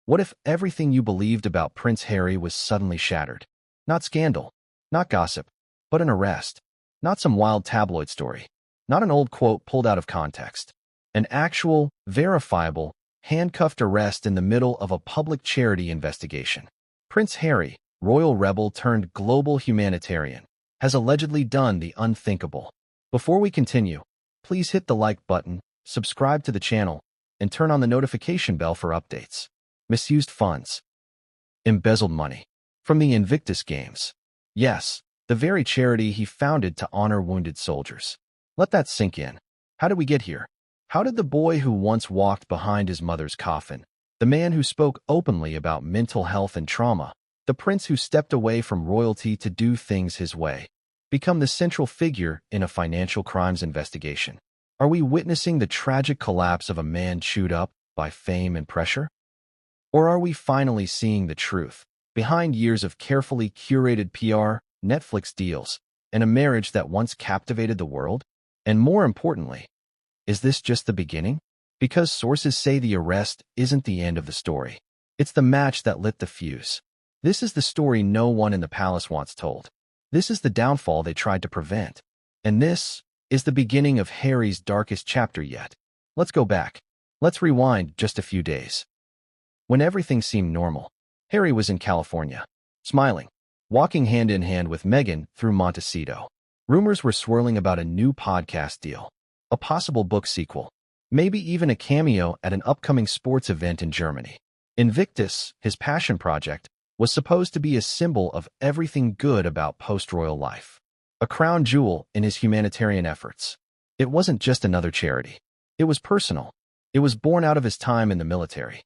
What if everything you believed about Prince Harry was suddenly shattered? Not scandal, not gossip, but an arrest. Not some wild tabloid story. Not an old quote pulled out of context. An actual, verifiable, handcuffed arrest in the middle of a public charity investigation. Prince Harry, royal rebel turned global humanitarian, has allegedly done the unthinkable. Before we continue, please hit the like button, subscribe to the channel, and turn on the notification bell for updates. Misused funds. Embezzled money. From the Invictus Games. Yes, the very charity he founded to honor wounded soldiers. Let that sink in. How did we get here? How did the boy who once walked behind his mother's coffin, the man who spoke openly about mental health and trauma, the prince who stepped away from royalty to do things his way, become the central figure in a financial crimes investigation? Are we witnessing the tragic collapse of a man chewed up by fame and pressure? Or are we finally seeing the truth behind years of carefully curated PR, Netflix deals, and a marriage that once captivated the world? And more importantly, is this just the beginning? Because sources say the arrest isn't the end of the story. It's the match that lit the fuse. This is the story no one in the palace wants told. This is the downfall they tried to prevent. And this is the beginning of Harry's darkest chapter yet. Let's go back. Let's rewind just a few days. When everything seemed normal, Harry was in California, smiling, walking hand in hand with Meghan through Montecito. Rumors were swirling about a new podcast deal, a possible book sequel, maybe even a cameo at an upcoming sports event in Germany. Invictus, his passion project, was supposed to be a symbol of everything good about post-royal life, a crown jewel in his humanitarian efforts. It wasn't just another charity. It was personal. It was born out of his time in the military,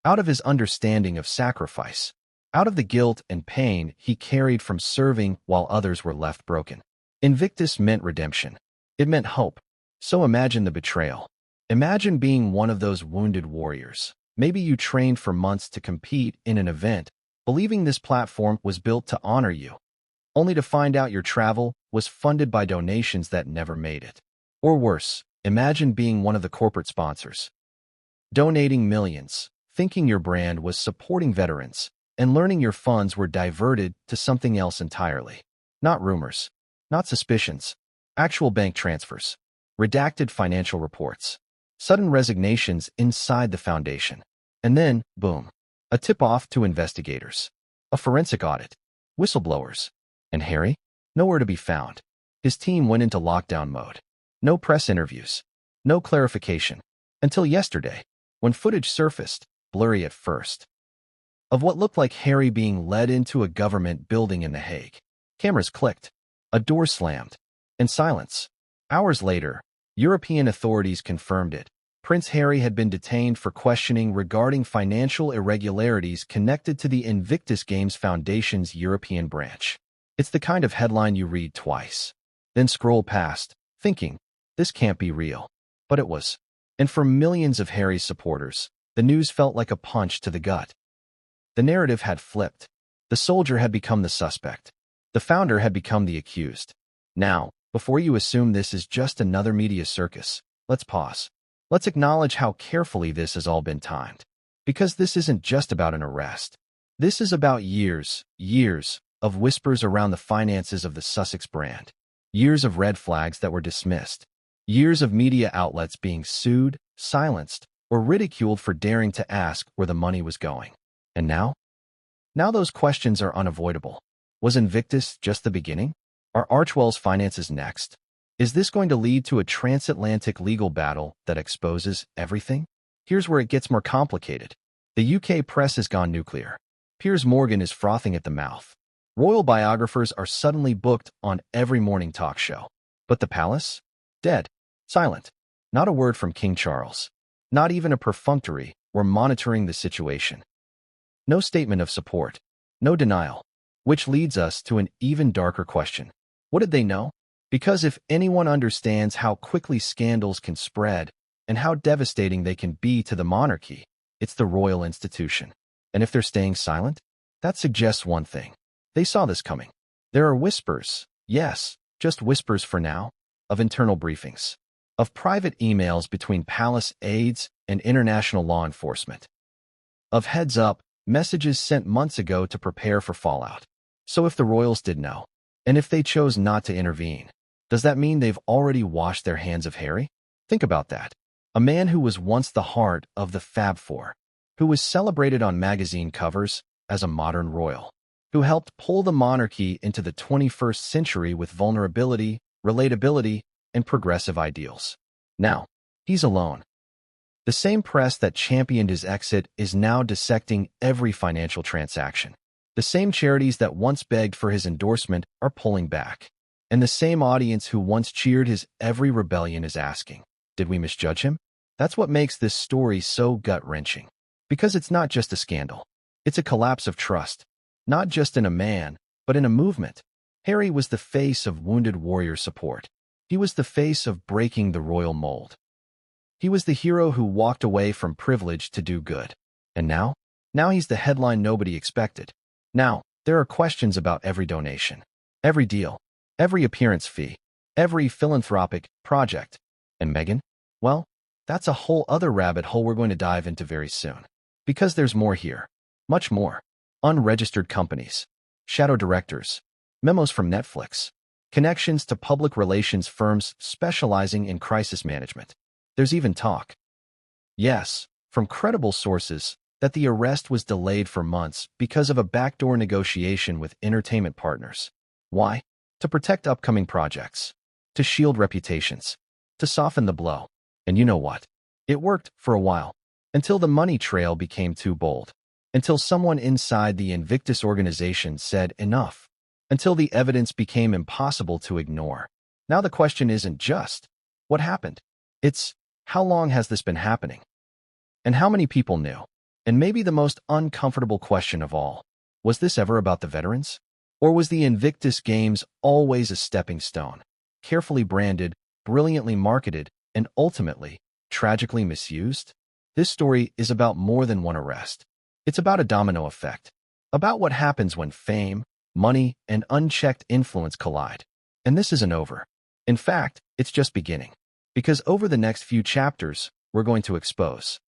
out of his understanding of sacrifice, out of the guilt and pain he carried from serving while others were left broken. Invictus meant redemption. It meant hope. So imagine the betrayal. Imagine being one of those wounded warriors. Maybe you trained for months to compete in an event, believing this platform was built to honor you, only to find out your travel was funded by donations that never made it. Or worse, imagine being one of the corporate sponsors, donating millions, thinking your brand was supporting veterans, and learning your funds were diverted to something else entirely. Not rumors, not suspicions, actual bank transfers, redacted financial reports, sudden resignations inside the foundation. And then, boom, a tip-off to investigators, a forensic audit, whistleblowers. And Harry? Nowhere to be found. His team went into lockdown mode. No press interviews, no clarification, until yesterday, when footage surfaced, blurry at first, of what looked like Harry being led into a government building in The Hague. Cameras clicked, a door slammed, and silence. Hours later, European authorities confirmed it. Prince Harry had been detained for questioning regarding financial irregularities connected to the Invictus Games Foundation's European branch. It's the kind of headline you read twice, then scroll past, thinking, this can't be real. But it was. And for millions of Harry's supporters, the news felt like a punch to the gut. The narrative had flipped. The soldier had become the suspect. The founder had become the accused. Now, before you assume this is just another media circus, let's pause. Let's acknowledge how carefully this has all been timed. Because this isn't just about an arrest. This is about years of whispers around the finances of the Sussex brand. Years of red flags that were dismissed. Years of media outlets being sued, silenced, or ridiculed for daring to ask where the money was going. And now? Now those questions are unavoidable. Was Invictus just the beginning? Are Archewell's finances next? Is this going to lead to a transatlantic legal battle that exposes everything? Here's where it gets more complicated. The UK press has gone nuclear. Piers Morgan is frothing at the mouth. Royal biographers are suddenly booked on every morning talk show. But the palace? Dead. Silent. Not a word from King Charles. Not even a perfunctory, "We're monitoring the situation." No statement of support. No denial. Which leads us to an even darker question. What did they know? Because if anyone understands how quickly scandals can spread and how devastating they can be to the monarchy, it's the royal institution. And if they're staying silent, that suggests one thing. They saw this coming. There are whispers, yes, just whispers for now, of internal briefings, of private emails between palace aides and international law enforcement, of heads up, messages sent months ago to prepare for fallout. So if the royals did know, and if they chose not to intervene, does that mean they've already washed their hands of Harry? Think about that. A man who was once the heart of the Fab Four, who was celebrated on magazine covers as a modern royal, who helped pull the monarchy into the 21st century with vulnerability, relatability, and progressive ideals. Now, he's alone. The same press that championed his exit is now dissecting every financial transaction. The same charities that once begged for his endorsement are pulling back. And the same audience who once cheered his every rebellion is asking, did we misjudge him? That's what makes this story so gut-wrenching. Because it's not just a scandal. It's a collapse of trust. Not just in a man, but in a movement. Harry was the face of wounded warrior support. He was the face of breaking the royal mold. He was the hero who walked away from privilege to do good. And now? Now he's the headline nobody expected. Now, there are questions about every donation, every deal, every appearance fee, every philanthropic project. And Meghan? Well, that's a whole other rabbit hole we're going to dive into very soon. Because there's more here. Much more. Unregistered companies, shadow directors, memos from Netflix, connections to public relations firms specializing in crisis management. There's even talk. Yes, from credible sources, that the arrest was delayed for months because of a backdoor negotiation with entertainment partners. Why? To protect upcoming projects, to shield reputations, to soften the blow. And you know what? It worked for a while, until the money trail became too bold, until someone inside the Invictus organization said enough, until the evidence became impossible to ignore. Now the question isn't just, what happened? It's, how long has this been happening? And how many people knew? And maybe the most uncomfortable question of all, was this ever about the veterans? Or was the Invictus Games always a stepping stone, carefully branded, brilliantly marketed, and ultimately, tragically misused? This story is about more than one arrest. It's about a domino effect, about what happens when fame, money, and unchecked influence collide. And this isn't over. In fact, it's just beginning. Because over the next few chapters, we're going to expose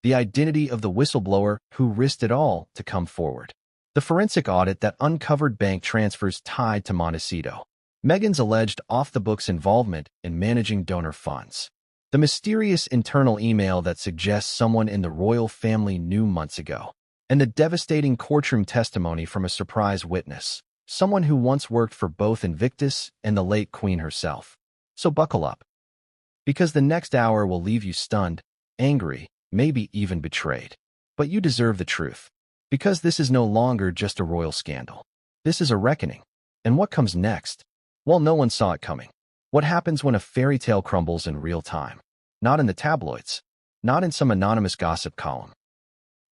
the identity of the whistleblower who risked it all to come forward, the forensic audit that uncovered bank transfers tied to Montecito, Meghan's alleged off-the-books involvement in managing donor funds, the mysterious internal email that suggests someone in the royal family knew months ago, and the devastating courtroom testimony from a surprise witness, someone who once worked for both Invictus and the late Queen herself. So buckle up. Because the next hour will leave you stunned, angry, maybe even betrayed. But you deserve the truth. Because this is no longer just a royal scandal. This is a reckoning. And what comes next? Well, no one saw it coming. What happens when a fairy tale crumbles in real time? Not in the tabloids. Not in some anonymous gossip column.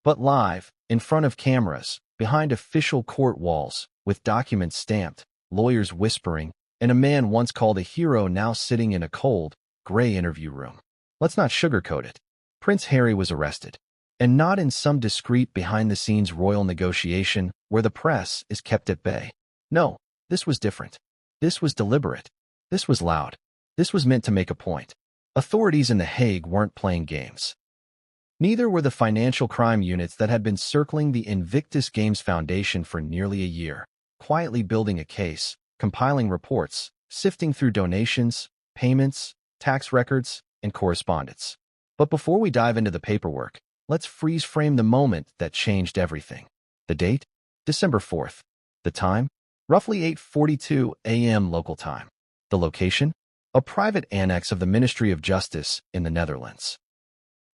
But live, in front of cameras, behind official court walls, with documents stamped, lawyers whispering, and a man once called a hero now sitting in a cold, gray interview room. Let's not sugarcoat it. Prince Harry was arrested. And not in some discreet behind-the-scenes royal negotiation where the press is kept at bay. No, this was different. This was deliberate. This was loud. This was meant to make a point. Authorities in The Hague weren't playing games. Neither were the financial crime units that had been circling the Invictus Games Foundation for nearly a year, quietly building a case, compiling reports, sifting through donations, payments, tax records, and correspondence. But before we dive into the paperwork, let's freeze-frame the moment that changed everything. The date? December 4th. The time? Roughly 8:42 a.m. local time. The location? A private annex of the Ministry of Justice in the Netherlands.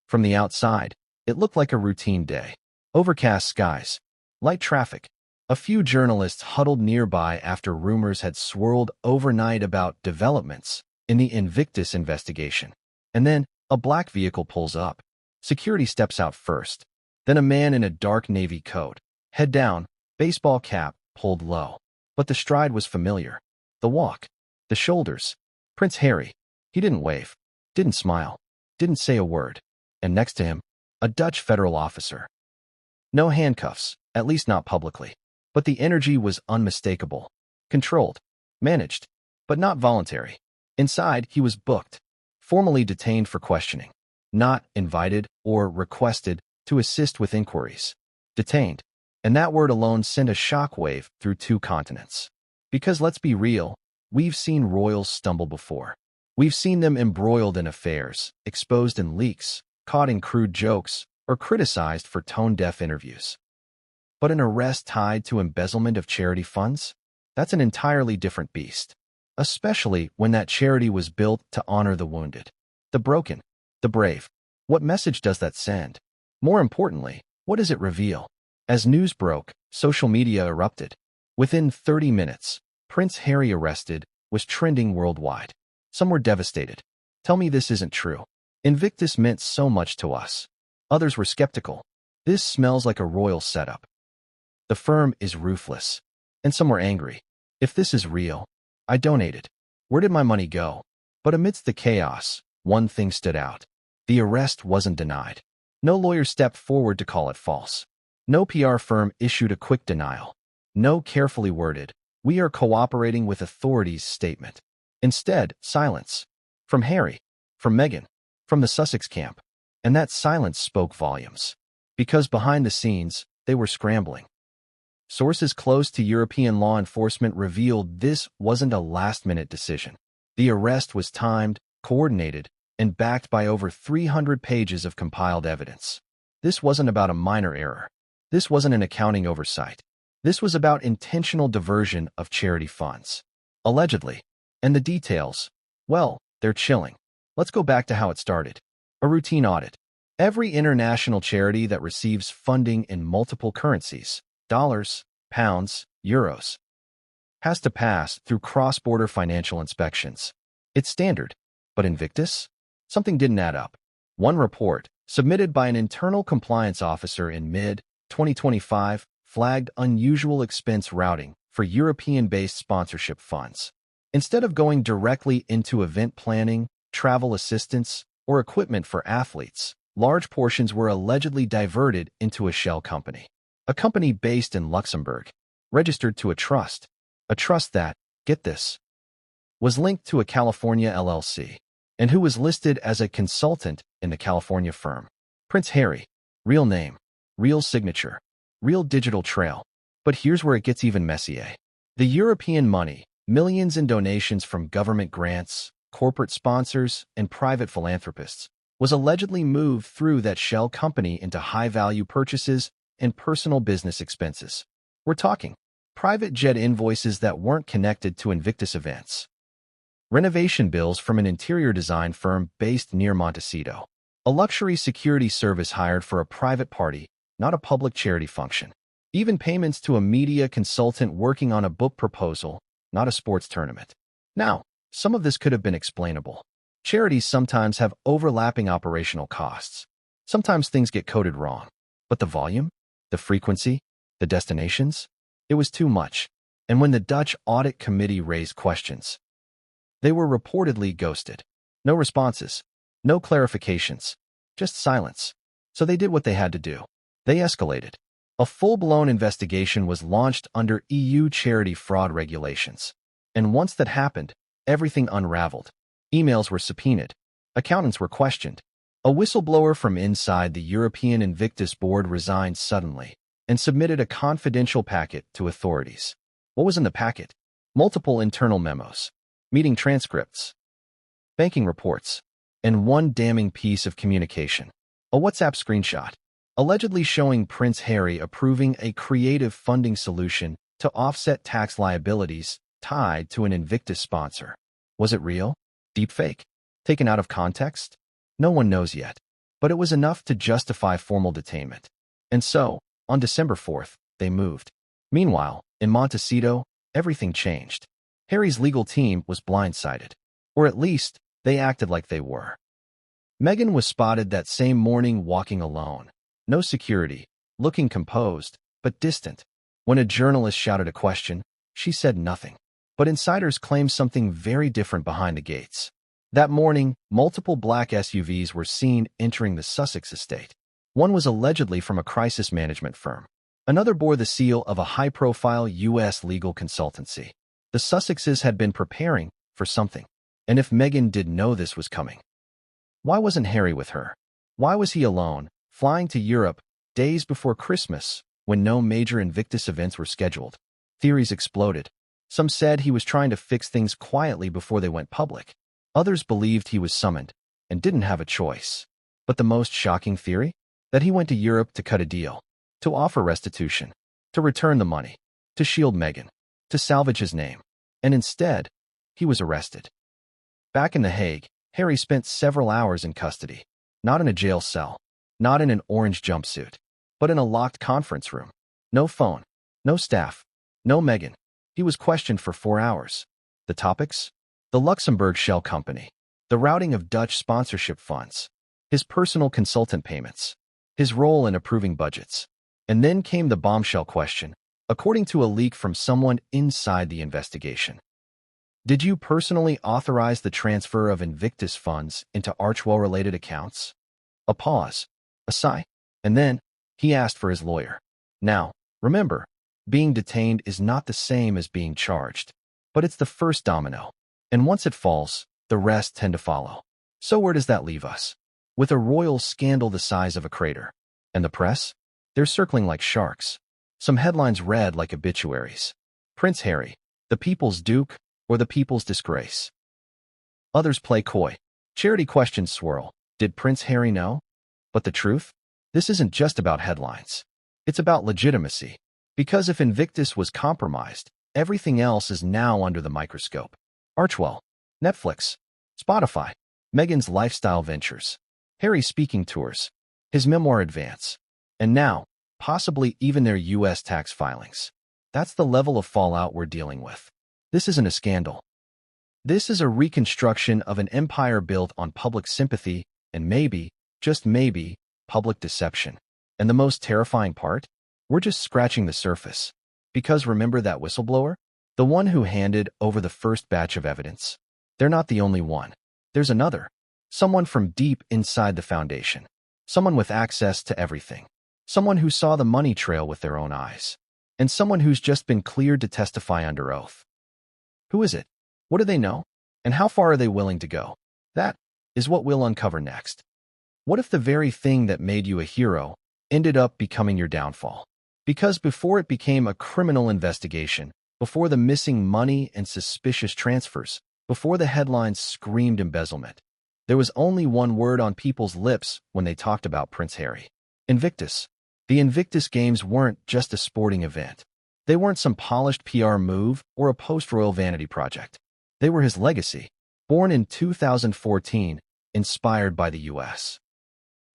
From the outside, it looked like a routine day. Overcast skies, light traffic, a few journalists huddled nearby after rumors had swirled overnight about developments in the Invictus investigation. And then, a black vehicle pulls up. Security steps out first. Then a man in a dark navy coat, head down, baseball cap pulled low. But the stride was familiar. The walk, the shoulders. Prince Harry. He didn't wave, didn't smile, didn't say a word. And next to him, a Dutch federal officer. No handcuffs, at least not publicly. But the energy was unmistakable. Controlled, managed, but not voluntary. Inside, he was booked, formally detained for questioning. Not invited or requested to assist with inquiries. Detained. And that word alone sent a shockwave through 2 continents. Because let's be real, we've seen royals stumble before. We've seen them embroiled in affairs, exposed in leaks, caught in crude jokes, or criticized for tone-deaf interviews. But an arrest tied to embezzlement of charity funds? That's an entirely different beast. Especially when that charity was built to honor the wounded, the broken, the brave. What message does that send? More importantly, what does it reveal? As news broke, social media erupted. Within 30 minutes, Prince Harry arrested was trending worldwide. Some were devastated. Tell me this isn't true. Invictus meant so much to us. Others were skeptical. This smells like a royal setup. The firm is ruthless. And some were angry. If this is real, I donated. Where did my money go? But amidst the chaos, one thing stood out. The arrest wasn't denied. No lawyer stepped forward to call it false. No PR firm issued a quick denial. No carefully worded, "We are cooperating with authorities" statement. Instead, silence. From Harry, from Meghan, from the Sussex camp. And that silence spoke volumes. Because behind the scenes, they were scrambling. Sources close to European law enforcement revealed this wasn't a last-minute decision. The arrest was timed, coordinated, and backed by over 300 pages of compiled evidence. This wasn't about a minor error. This wasn't an accounting oversight. This was about intentional diversion of charity funds. Allegedly. And the details, well, they're chilling. Let's go back to how it started. A routine audit. Every international charity that receives funding in multiple currencies, dollars, pounds, euros, has to pass through cross-border financial inspections. It's standard. But Invictus? Something didn't add up. One report, submitted by an internal compliance officer in mid-2025, flagged unusual expense routing for European-based sponsorship funds. Instead of going directly into event planning, travel assistance, or equipment for athletes, large portions were allegedly diverted into a shell company. A company based in Luxembourg, registered to a trust that, get this, was linked to a California LLC, and who was listed as a consultant in the California firm. Prince Harry, real name, real signature, real digital trail. But here's where it gets even messier. The European money, millions in donations from government grants, corporate sponsors, and private philanthropists, was allegedly moved through that shell company into high-value purchases and personal business expenses. We're talking private jet invoices that weren't connected to Invictus events. Renovation bills from an interior design firm based near Montecito. A luxury security service hired for a private party, not a public charity function. Even payments to a media consultant working on a book proposal, not a sports tournament. Now, some of this could have been explainable. Charities sometimes have overlapping operational costs. Sometimes things get coded wrong. But the volume? The frequency? The destinations? It was too much. And when the Dutch Audit Committee raised questions, they were reportedly ghosted. No responses. No clarifications. Just silence. So they did what they had to do. They escalated. A full-blown investigation was launched under EU charity fraud regulations. And once that happened, everything unraveled. Emails were subpoenaed. Accountants were questioned. A whistleblower from inside the European Invictus board resigned suddenly and submitted a confidential packet to authorities. What was in the packet? Multiple internal memos, meeting transcripts, banking reports, and one damning piece of communication. A WhatsApp screenshot, allegedly showing Prince Harry approving a creative funding solution to offset tax liabilities tied to an Invictus sponsor. Was it real? Deepfake? Taken out of context? No one knows yet, but it was enough to justify formal detainment. And so, on December 4th, they moved. Meanwhile, in Montecito, everything changed. Harry's legal team was blindsided. Or at least, they acted like they were. Meghan was spotted that same morning walking alone. No security, looking composed, but distant. When a journalist shouted a question, she said nothing. But insiders claimed something very different behind the gates. That morning, multiple black SUVs were seen entering the Sussex estate. One was allegedly from a crisis management firm. Another bore the seal of a high-profile U.S. legal consultancy. The Sussexes had been preparing for something. And if Meghan did know this was coming, why wasn't Harry with her? Why was he alone, flying to Europe days before Christmas when no major Invictus events were scheduled. Theories exploded. Some said he was trying to fix things quietly before they went public. Others believed he was summoned and didn't have a choice. But the most shocking theory? That he went to Europe to cut a deal, to offer restitution, to return the money, to shield Meghan, to salvage his name. And instead, he was arrested. Back in The Hague, Harry spent several hours in custody. Not in a jail cell, not in an orange jumpsuit, but in a locked conference room. No phone, no staff, no Meghan. He was questioned for 4 hours. The topics? The Luxembourg shell company, the routing of Dutch sponsorship funds, his personal consultant payments, his role in approving budgets. And then came the bombshell question, according to a leak from someone inside the investigation. Did you personally authorize the transfer of Invictus funds into Archwell-related accounts? A pause, a sigh, and then he asked for his lawyer. Now, remember, being detained is not the same as being charged, but it's the first domino, and once it falls, the rest tend to follow. So where does that leave us? With a royal scandal the size of a crater. And the press? They're circling like sharks. Some headlines read like obituaries. Prince Harry, the people's duke, or the people's disgrace. Others play coy. Charity questions swirl. Did Prince Harry know? But the truth? This isn't just about headlines. It's about legitimacy. Because if Invictus was compromised, everything else is now under the microscope. Archwell, Netflix, Spotify, Meghan's lifestyle ventures, Harry's speaking tours, his memoir advance, and now, possibly even their U.S. tax filings. That's the level of fallout we're dealing with. This isn't a scandal. This is a reconstruction of an empire built on public sympathy and maybe, just maybe, public deception. And the most terrifying part? We're just scratching the surface. Because remember that whistleblower? The one who handed over the first batch of evidence? They're not the only one. There's another. Someone from deep inside the foundation. Someone with access to everything. Someone who saw the money trail with their own eyes. And someone who's just been cleared to testify under oath. Who is it? What do they know? And how far are they willing to go? That is what we'll uncover next. What if the very thing that made you a hero ended up becoming your downfall? Because before it became a criminal investigation, before the missing money and suspicious transfers, before the headlines screamed embezzlement, there was only one word on people's lips when they talked about Prince Harry. Invictus. The Invictus Games weren't just a sporting event. They weren't some polished PR move or a post-royal vanity project. They were his legacy, born in 2014, inspired by the U.S.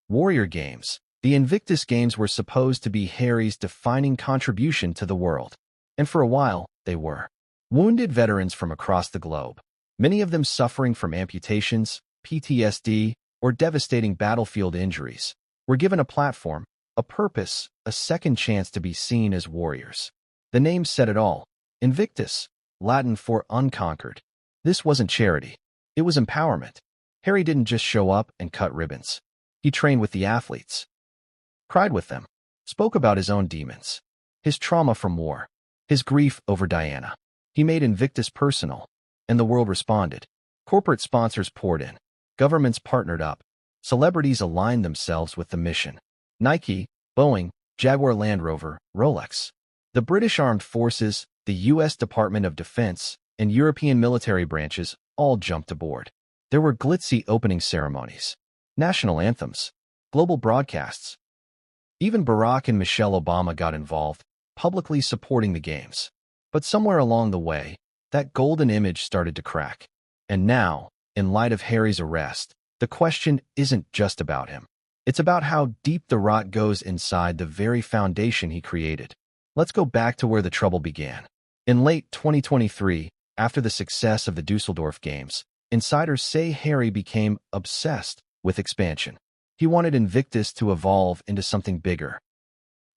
Warrior Games. The Invictus Games were supposed to be Harry's defining contribution to the world. And for a while, they were. Wounded veterans from across the globe, many of them suffering from amputations, PTSD, or devastating battlefield injuries, were given a platform, a purpose, a second chance to be seen as warriors. The name said it all. Invictus, Latin for unconquered. This wasn't charity. It was empowerment. Harry didn't just show up and cut ribbons. He trained with the athletes, cried with them, spoke about his own demons, his trauma from war, his grief over Diana. He made Invictus personal, and the world responded. Corporate sponsors poured in. Governments partnered up. Celebrities aligned themselves with the mission. Nike, Boeing, Jaguar Land Rover, Rolex. The British Armed Forces, the U.S. Department of Defense, and European military branches all jumped aboard. There were glitzy opening ceremonies, national anthems, global broadcasts. Even Barack and Michelle Obama got involved, publicly supporting the games. But somewhere along the way, that golden image started to crack. And now, in light of Harry's arrest, the question isn't just about him. It's about how deep the rot goes inside the very foundation he created. Let's go back to where the trouble began. In late 2023, after the success of the Dusseldorf Games, insiders say Harry became obsessed with expansion. He wanted Invictus to evolve into something bigger.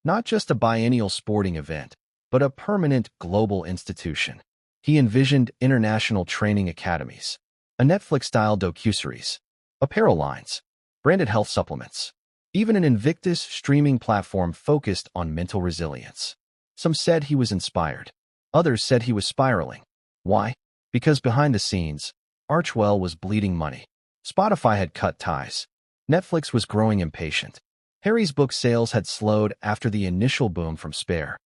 Not just a biennial sporting event, but a permanent global institution. He envisioned international training academies, a Netflix-style docuseries, apparel lines, branded health supplements, even an Invictus streaming platform focused on mental resilience. Some said he was inspired. Others said he was spiraling. Why? Because behind the scenes, Archwell was bleeding money. Spotify had cut ties. Netflix was growing impatient. Harry's book sales had slowed after the initial boom from Spare.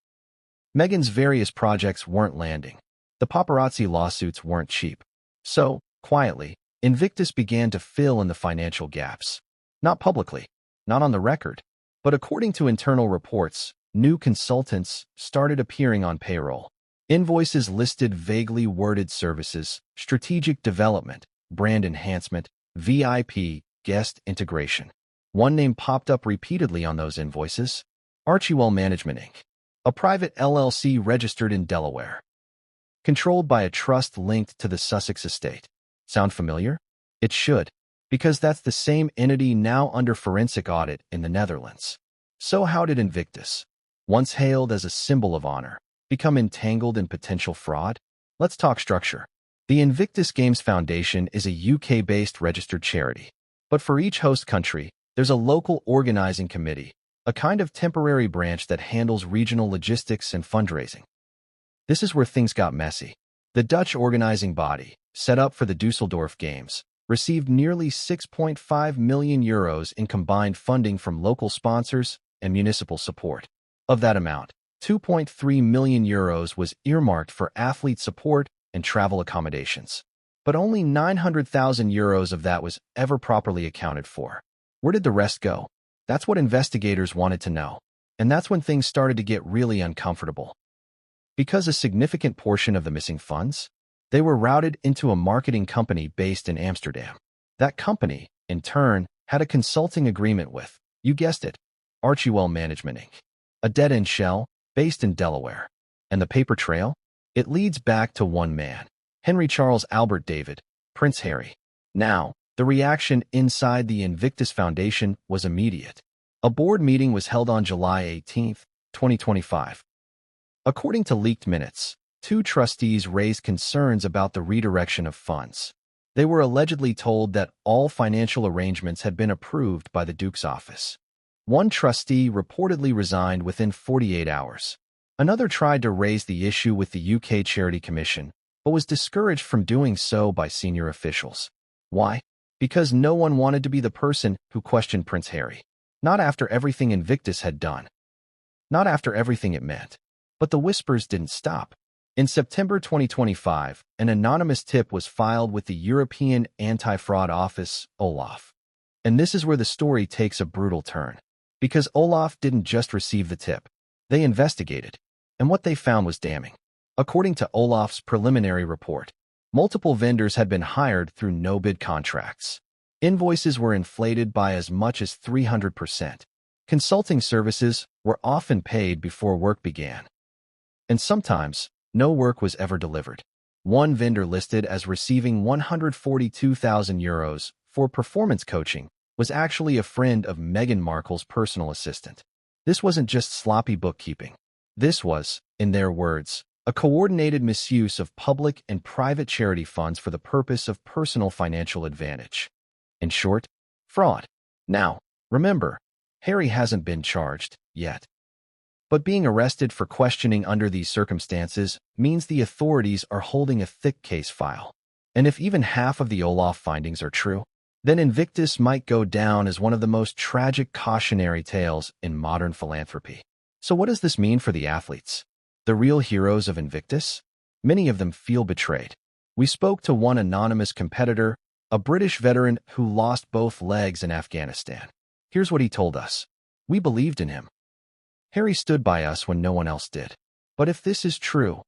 Meghan's various projects weren't landing. The paparazzi lawsuits weren't cheap. So, quietly, Invictus began to fill in the financial gaps. Not publicly, not on the record, but according to internal reports, new consultants started appearing on payroll. Invoices listed vaguely worded services, strategic development, brand enhancement, VIP, guest integration. One name popped up repeatedly on those invoices: Archewell Management Inc., a private LLC registered in Delaware, controlled by a trust linked to the Sussex estate. Sound familiar? It should, because that's the same entity now under forensic audit in the Netherlands. So how did Invictus, once hailed as a symbol of honor, become entangled in potential fraud? Let's talk structure. The Invictus Games Foundation is a UK-based registered charity. But for each host country, there's a local organizing committee, a kind of temporary branch that handles regional logistics and fundraising. This is where things got messy. The Dutch organizing body, set up for the Düsseldorf Games, received nearly €6.5 million in combined funding from local sponsors and municipal support. Of that amount, €2.3 million was earmarked for athlete support and travel accommodations. But only €900,000 of that was ever properly accounted for. Where did the rest go? That's what investigators wanted to know. And that's when things started to get really uncomfortable. Because a significant portion of the missing funds, they were routed into a marketing company based in Amsterdam. That company, in turn, had a consulting agreement with, you guessed it, Archewell Management Inc., a dead-end shell based in Delaware. And the paper trail? It leads back to one man, Henry Charles Albert David, Prince Harry. Now, the reaction inside the Invictus Foundation was immediate. A board meeting was held on July 18, 2025. According to leaked minutes, 2 trustees raised concerns about the redirection of funds. They were allegedly told that all financial arrangements had been approved by the Duke's office. One trustee reportedly resigned within 48 hours. Another tried to raise the issue with the UK Charity Commission, but was discouraged from doing so by senior officials. Why? Because no one wanted to be the person who questioned Prince Harry. Not after everything Invictus had done. Not after everything it meant. But the whispers didn't stop. In September 2025, an anonymous tip was filed with the European Anti-Fraud Office, OLAF. And this is where the story takes a brutal turn. Because OLAF didn't just receive the tip. They investigated. And what they found was damning. According to OLAF's preliminary report, multiple vendors had been hired through no-bid contracts. Invoices were inflated by as much as 300%. Consulting services were often paid before work began. And sometimes, no work was ever delivered. One vendor listed as receiving €142,000 for performance coaching was actually a friend of Meghan Markle's personal assistant. This wasn't just sloppy bookkeeping. This was, in their words, a coordinated misuse of public and private charity funds for the purpose of personal financial advantage. In short, fraud. Now, remember, Harry hasn't been charged yet. But being arrested for questioning under these circumstances means the authorities are holding a thick case file. And if even half of the OLAF findings are true, then Invictus might go down as one of the most tragic cautionary tales in modern philanthropy. So what does this mean for the athletes? The real heroes of Invictus? Many of them feel betrayed. We spoke to one anonymous competitor, a British veteran who lost both legs in Afghanistan. Here's what he told us. We believed in him. Harry stood by us when no one else did. But if this is true,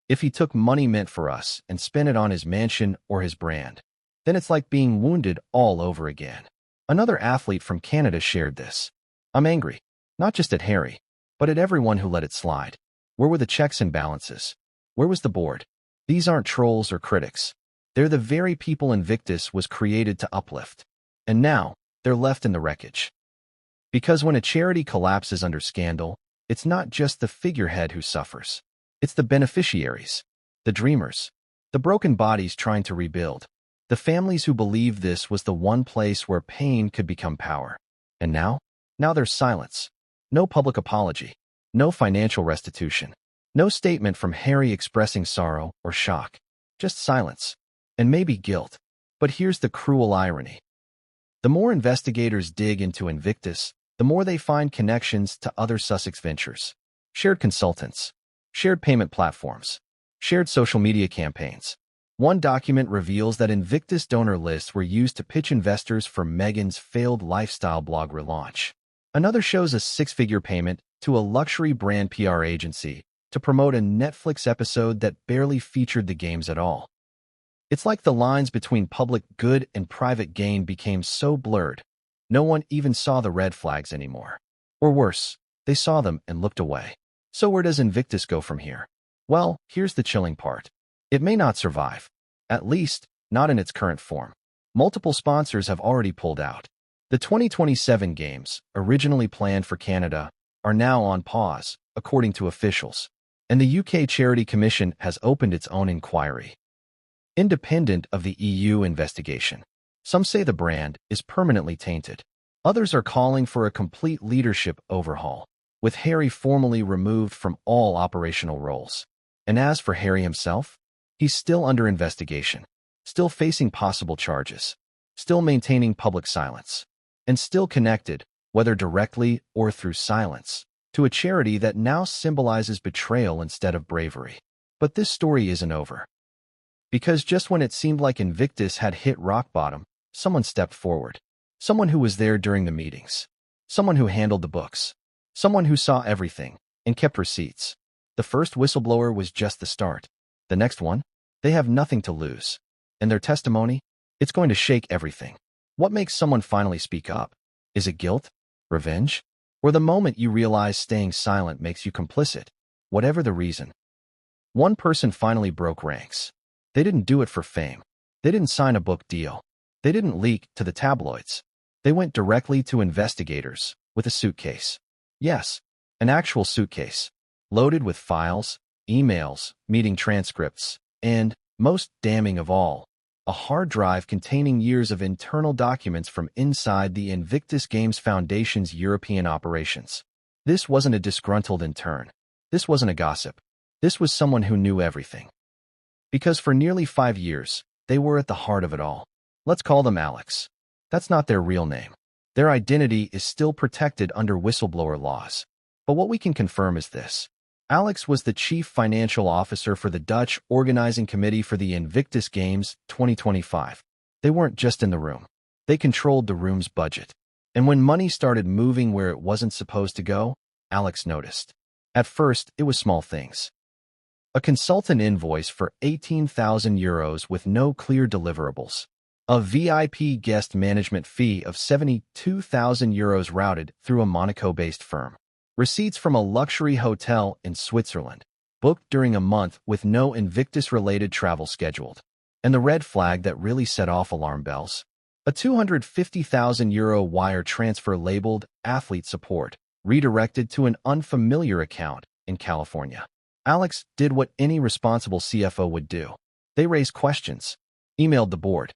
if he took money meant for us and spent it on his mansion or his brand, then it's like being wounded all over again. Another athlete from Canada shared this. I'm angry, not just at Harry, but at everyone who let it slide. Where were the checks and balances? Where was the board? These aren't trolls or critics. They're the very people Invictus was created to uplift. And now, they're left in the wreckage. Because when a charity collapses under scandal, it's not just the figurehead who suffers. It's the beneficiaries, the dreamers, the broken bodies trying to rebuild, the families who believed this was the one place where pain could become power. And now? Now there's silence. No public apology. No financial restitution. No statement from Harry expressing sorrow or shock. Just silence. And maybe guilt. But here's the cruel irony. The more investigators dig into Invictus, the more they find connections to other Sussex ventures. Shared consultants, shared payment platforms, shared social media campaigns. One document reveals that Invictus donor lists were used to pitch investors for Meghan's failed lifestyle blog relaunch. Another shows a six-figure payment to a luxury brand PR agency to promote a Netflix episode that barely featured the games at all. It's like the lines between public good and private gain became so blurred, no one even saw the red flags anymore. Or worse, they saw them and looked away. So where does Invictus go from here? Well, here's the chilling part. It may not survive. At least, not in its current form. Multiple sponsors have already pulled out. The 2027 games, originally planned for Canada, are now on pause, according to officials. And the UK Charity Commission has opened its own inquiry. Independent of the EU investigation, some say the brand is permanently tainted. Others are calling for a complete leadership overhaul, with Harry formally removed from all operational roles. And as for Harry himself, he's still under investigation, still facing possible charges, still maintaining public silence, and still connected, whether directly or through silence, to a charity that now symbolizes betrayal instead of bravery. But this story isn't over. Because just when it seemed like Invictus had hit rock bottom, someone stepped forward. Someone who was there during the meetings. Someone who handled the books. Someone who saw everything and kept receipts. The first whistleblower was just the start. The next one? They have nothing to lose. And their testimony? It's going to shake everything. What makes someone finally speak up? Is it guilt? Revenge? Or the moment you realize staying silent makes you complicit? Whatever the reason. One person finally broke ranks. They didn't do it for fame. They didn't sign a book deal. They didn't leak to the tabloids. They went directly to investigators with a suitcase. Yes, an actual suitcase, loaded with files, emails, meeting transcripts, and, most damning of all, a hard drive containing years of internal documents from inside the Invictus Games Foundation's European operations. This wasn't a disgruntled intern. This wasn't a gossip. This was someone who knew everything. Because for nearly 5 years, they were at the heart of it all. Let's call them Alex. That's not their real name. Their identity is still protected under whistleblower laws. But what we can confirm is this. Alex was the chief financial officer for the Dutch Organizing Committee for the Invictus Games 2025. They weren't just in the room. They controlled the room's budget. And when money started moving where it wasn't supposed to go, Alex noticed. At first, it was small things. A consultant invoice for €18,000 with no clear deliverables. A VIP guest management fee of €72,000 routed through a Monaco-based firm. Receipts from a luxury hotel in Switzerland, booked during a month with no Invictus-related travel scheduled. And the red flag that really set off alarm bells. A €250,000 wire transfer labeled athlete support, redirected to an unfamiliar account in California. Alex did what any responsible CFO would do. They raised questions, emailed the board,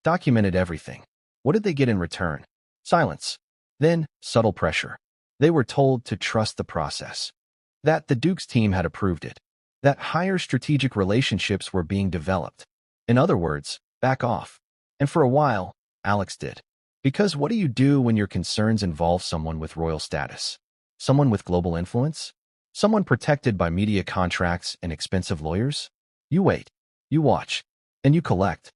documented everything. What did they get in return? Silence. Then, subtle pressure. They were told to trust the process. That the Duke's team had approved it. That higher strategic relationships were being developed. In other words, back off. And for a while, Alex did. Because what do you do when your concerns involve someone with royal status? Someone with global influence? Someone protected by media contracts and expensive lawyers? You wait, you watch, and you collect.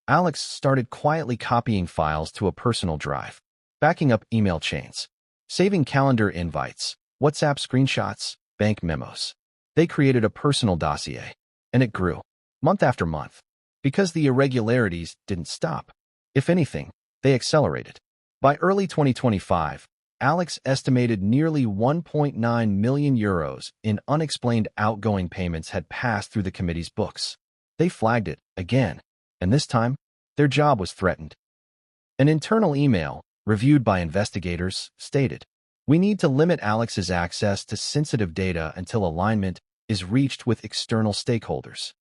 Alex started quietly copying files to a personal drive, backing up email chains, saving calendar invites, WhatsApp screenshots, bank memos. They created a personal dossier, and it grew, month after month, because the irregularities didn't stop. If anything, they accelerated. By early 2025, Alex estimated nearly €1.9 million in unexplained outgoing payments had passed through the committee's books. They flagged it again, and this time, their job was threatened. An internal email, reviewed by investigators, stated, "We need to limit Alex's access to sensitive data until alignment is reached with external stakeholders."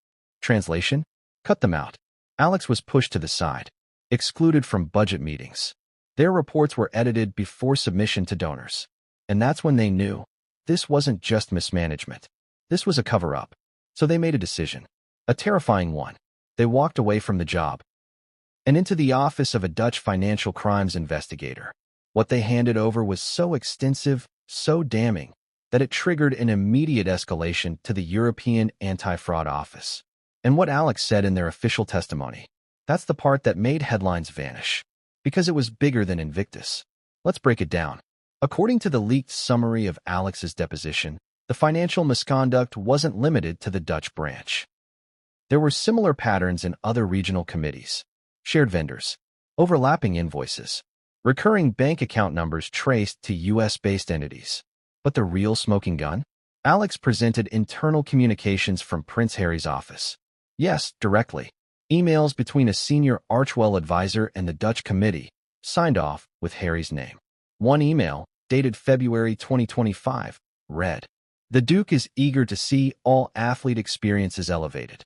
Translation? Cut them out. Alex was pushed to the side, excluded from budget meetings. Their reports were edited before submission to donors. And that's when they knew this wasn't just mismanagement. This was a cover-up. So they made a decision. A terrifying one. They walked away from the job and into the office of a Dutch financial crimes investigator. What they handed over was so extensive, so damning, that it triggered an immediate escalation to the European Anti-Fraud Office. And what Alex said in their official testimony, that's the part that made headlines vanish, because it was bigger than Invictus. Let's break it down. According to the leaked summary of Alex's deposition, the financial misconduct wasn't limited to the Dutch branch. There were similar patterns in other regional committees: shared vendors, overlapping invoices, recurring bank account numbers traced to US-based entities. But the real smoking gun? Alex presented internal communications from Prince Harry's office. Yes, directly. Emails between a senior Archwell advisor and the Dutch committee, signed off with Harry's name. One email, dated February 2025, read, "The Duke is eager to see all athlete experiences elevated.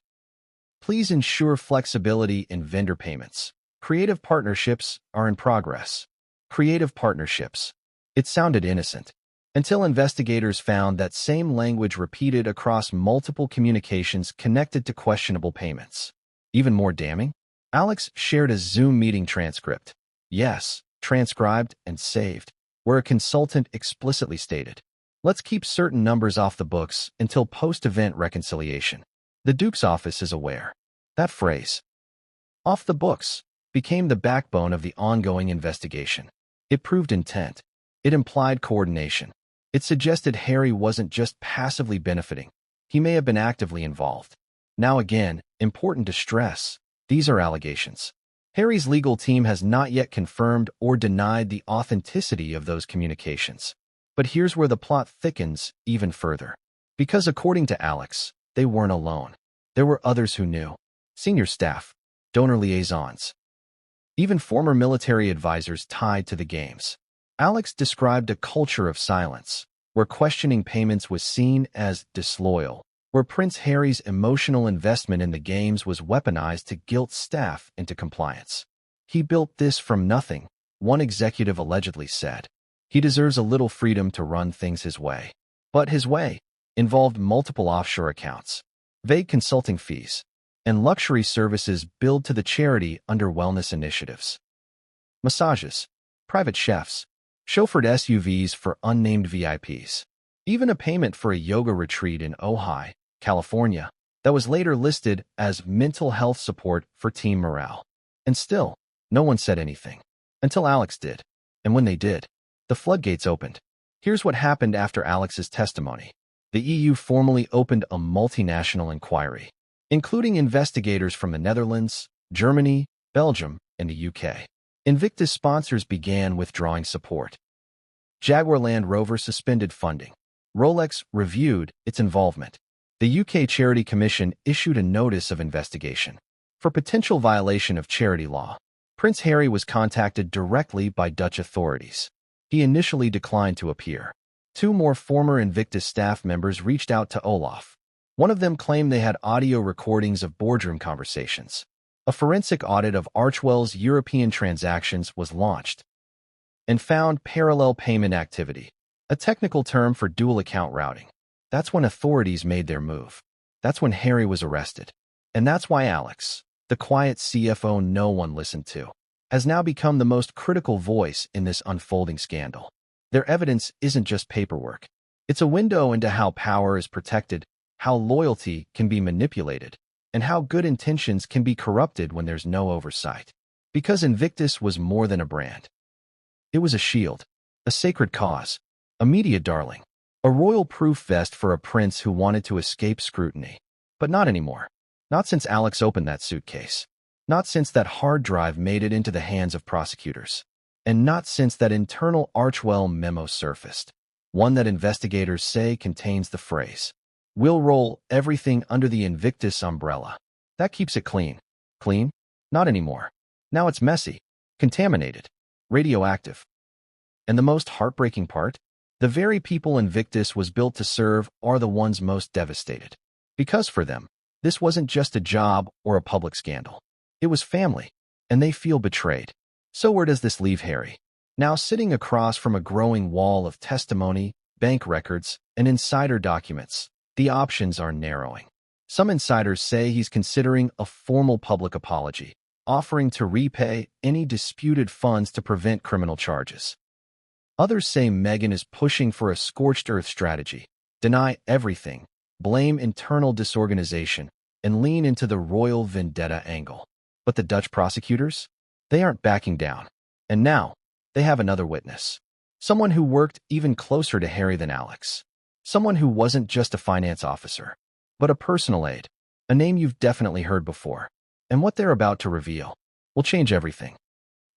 Please ensure flexibility in vendor payments. Creative partnerships are in progress." Creative partnerships. It sounded innocent, until investigators found that same language repeated across multiple communications connected to questionable payments. Even more damning, Alex shared a Zoom meeting transcript. Yes, transcribed and saved, where a consultant explicitly stated, "Let's keep certain numbers off the books until post-event reconciliation. The Duke's office is aware." That phrase, "off the books," became the backbone of the ongoing investigation. It proved intent. It implied coordination. It suggested Harry wasn't just passively benefiting. He may have been actively involved. Now again, important to stress, these are allegations. Harry's legal team has not yet confirmed or denied the authenticity of those communications. But here's where the plot thickens even further. Because according to Alex, they weren't alone. There were others who knew. Senior staff, donor liaisons, even former military advisors tied to the games. Alex described a culture of silence, where questioning payments was seen as disloyal, where Prince Harry's emotional investment in the games was weaponized to guilt staff into compliance. "He built this from nothing," one executive allegedly said. "He deserves a little freedom to run things his way." But his way involved multiple offshore accounts, vague consulting fees, and luxury services billed to the charity under wellness initiatives. Massages, private chefs, chauffeured SUVs for unnamed VIPs. Even a payment for a yoga retreat in Ojai, California, that was later listed as mental health support for team morale. And still, no one said anything. Until Alex did. And when they did, the floodgates opened. Here's what happened after Alex's testimony. The EU formally opened a multinational inquiry, including investigators from the Netherlands, Germany, Belgium, and the UK. Invictus sponsors began withdrawing support. Jaguar Land Rover suspended funding. Rolex reviewed its involvement. The UK Charity Commission issued a notice of investigation for potential violation of charity law. Prince Harry was contacted directly by Dutch authorities. He initially declined to appear. Two more former Invictus staff members reached out to Olaf. One of them claimed they had audio recordings of boardroom conversations. A forensic audit of Archwell's European transactions was launched and found parallel payment activity, a technical term for dual account routing. That's when authorities made their move. That's when Harry was arrested. And that's why Alex, the quiet CFO no one listened to, has now become the most critical voice in this unfolding scandal. Their evidence isn't just paperwork. It's a window into how power is protected, how loyalty can be manipulated, and how good intentions can be corrupted when there's no oversight. Because Invictus was more than a brand. It was a shield, a sacred cause, a media darling, a royal proof vest for a prince who wanted to escape scrutiny. But not anymore. Not since Alex opened that suitcase. Not since that hard drive made it into the hands of prosecutors. And not since that internal Archwell memo surfaced. One that investigators say contains the phrase, "We'll roll everything under the Invictus umbrella." That keeps it clean. Clean? Not anymore. Now it's messy, contaminated, radioactive. And the most heartbreaking part? The very people Invictus was built to serve are the ones most devastated. Because for them, this wasn't just a job or a public scandal. It was family, and they feel betrayed. So where does this leave Harry? Now sitting across from a growing wall of testimony, bank records, and insider documents, the options are narrowing. Some insiders say he's considering a formal public apology, offering to repay any disputed funds to prevent criminal charges. Others say Meghan is pushing for a scorched earth strategy, deny everything, blame internal disorganization, and lean into the royal vendetta angle. But the Dutch prosecutors? They aren't backing down. And now, they have another witness. Someone who worked even closer to Harry than Alex. Someone who wasn't just a finance officer, but a personal aide, a name you've definitely heard before. And what they're about to reveal will change everything.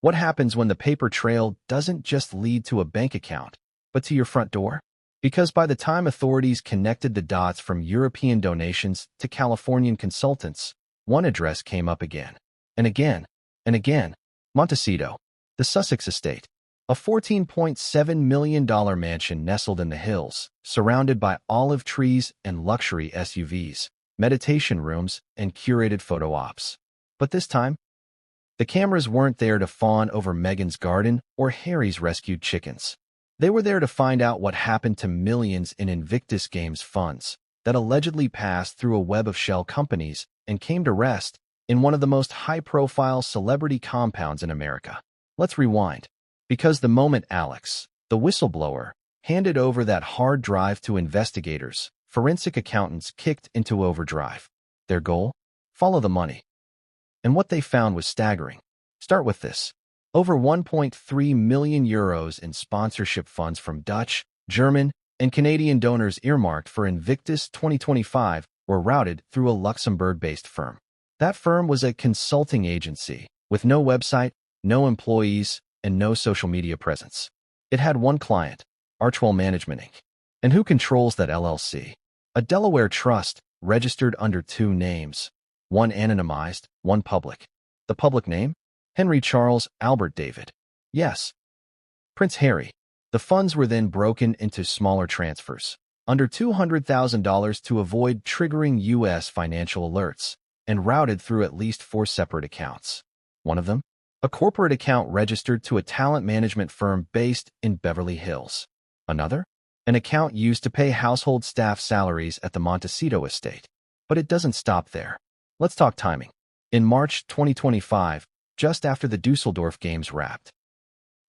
What happens when the paper trail doesn't just lead to a bank account, but to your front door? Because by the time authorities connected the dots from European donations to Californian consultants, one address came up again, and again, and again. Montecito, the Sussex estate. A $14.7 million mansion nestled in the hills, surrounded by olive trees and luxury SUVs, meditation rooms, and curated photo ops. But this time, the cameras weren't there to fawn over Meghan's garden or Harry's rescued chickens. They were there to find out what happened to millions in Invictus Games funds that allegedly passed through a web of shell companies and came to rest in one of the most high-profile celebrity compounds in America. Let's rewind. Because the moment Alex, the whistleblower, handed over that hard drive to investigators, forensic accountants kicked into overdrive. Their goal? Follow the money. And what they found was staggering. Start with this. Over 1.3 million euros in sponsorship funds from Dutch, German, and Canadian donors earmarked for Invictus 2025 were routed through a Luxembourg-based firm. That firm was a consulting agency with no website, no employees, and no social media presence. It had one client, Archwell Management Inc. And who controls that LLC? A Delaware trust registered under two names, one anonymized, one public. The public name? Henry Charles Albert David. Yes, Prince Harry. The funds were then broken into smaller transfers, under $200,000 to avoid triggering U.S. financial alerts, and routed through at least 4 separate accounts. One of them? A corporate account registered to a talent management firm based in Beverly Hills. Another? An account used to pay household staff salaries at the Montecito estate. But it doesn't stop there. Let's talk timing. In March 2025, just after the Dusseldorf Games wrapped,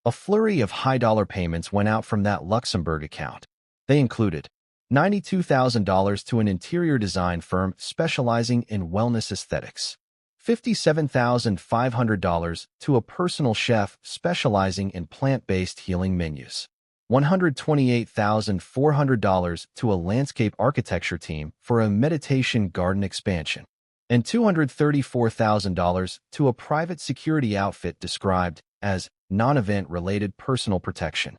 a flurry of high-dollar payments went out from that Luxembourg account. They included $92,000 to an interior design firm specializing in wellness aesthetics, $57,500 to a personal chef specializing in plant-based healing menus, $128,400 to a landscape architecture team for a meditation garden expansion, and $234,000 to a private security outfit described as non-event-related personal protection,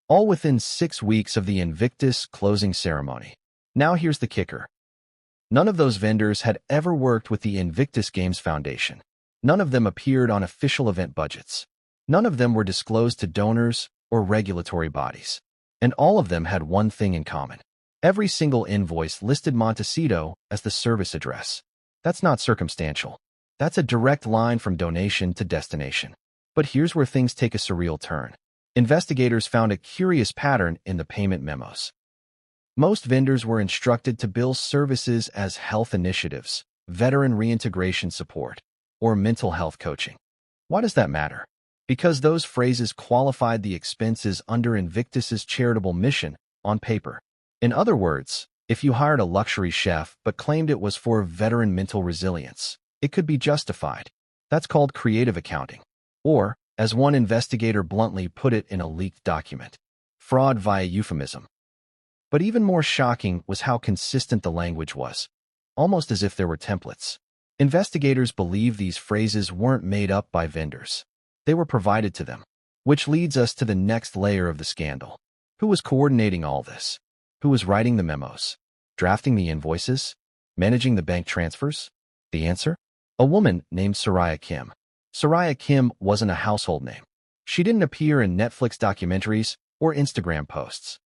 all within 6 weeks of the Invictus closing ceremony. Now here's the kicker. None of those vendors had ever worked with the Invictus Games Foundation. None of them appeared on official event budgets. None of them were disclosed to donors or regulatory bodies. And all of them had one thing in common. Every single invoice listed Montecito as the service address. That's not circumstantial. That's a direct line from donation to destination. But here's where things take a surreal turn. Investigators found a curious pattern in the payment memos. Most vendors were instructed to bill services as health initiatives, veteran reintegration support, or mental health coaching. Why does that matter? Because those phrases qualified the expenses under Invictus's charitable mission on paper. In other words, if you hired a luxury chef but claimed it was for veteran mental resilience, it could be justified. That's called creative accounting. Or, as one investigator bluntly put it in a leaked document, fraud via euphemism. But even more shocking was how consistent the language was, almost as if there were templates. Investigators believe these phrases weren't made up by vendors. They were provided to them, which leads us to the next layer of the scandal. Who was coordinating all this? Who was writing the memos? Drafting the invoices? Managing the bank transfers? The answer? A woman named Soraya Kim. Soraya Kim wasn't a household name. She didn't appear in Netflix documentaries or Instagram posts.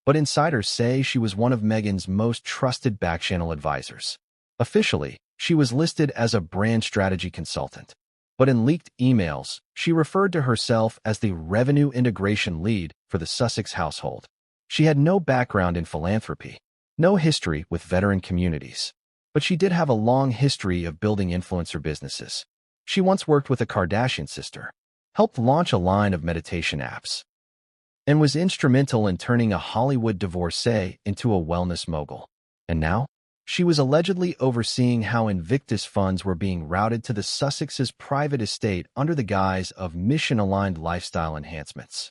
But insiders say she was one of Meghan's most trusted back-channel advisors. Officially, she was listed as a brand strategy consultant. But in leaked emails, she referred to herself as the revenue integration lead for the Sussex household. She had no background in philanthropy, no history with veteran communities. But she did have a long history of building influencer businesses. She once worked with a Kardashian sister, helped launch a line of meditation apps, and was instrumental in turning a Hollywood divorcee into a wellness mogul. And now, she was allegedly overseeing how Invictus funds were being routed to the Sussex's private estate under the guise of mission-aligned lifestyle enhancements.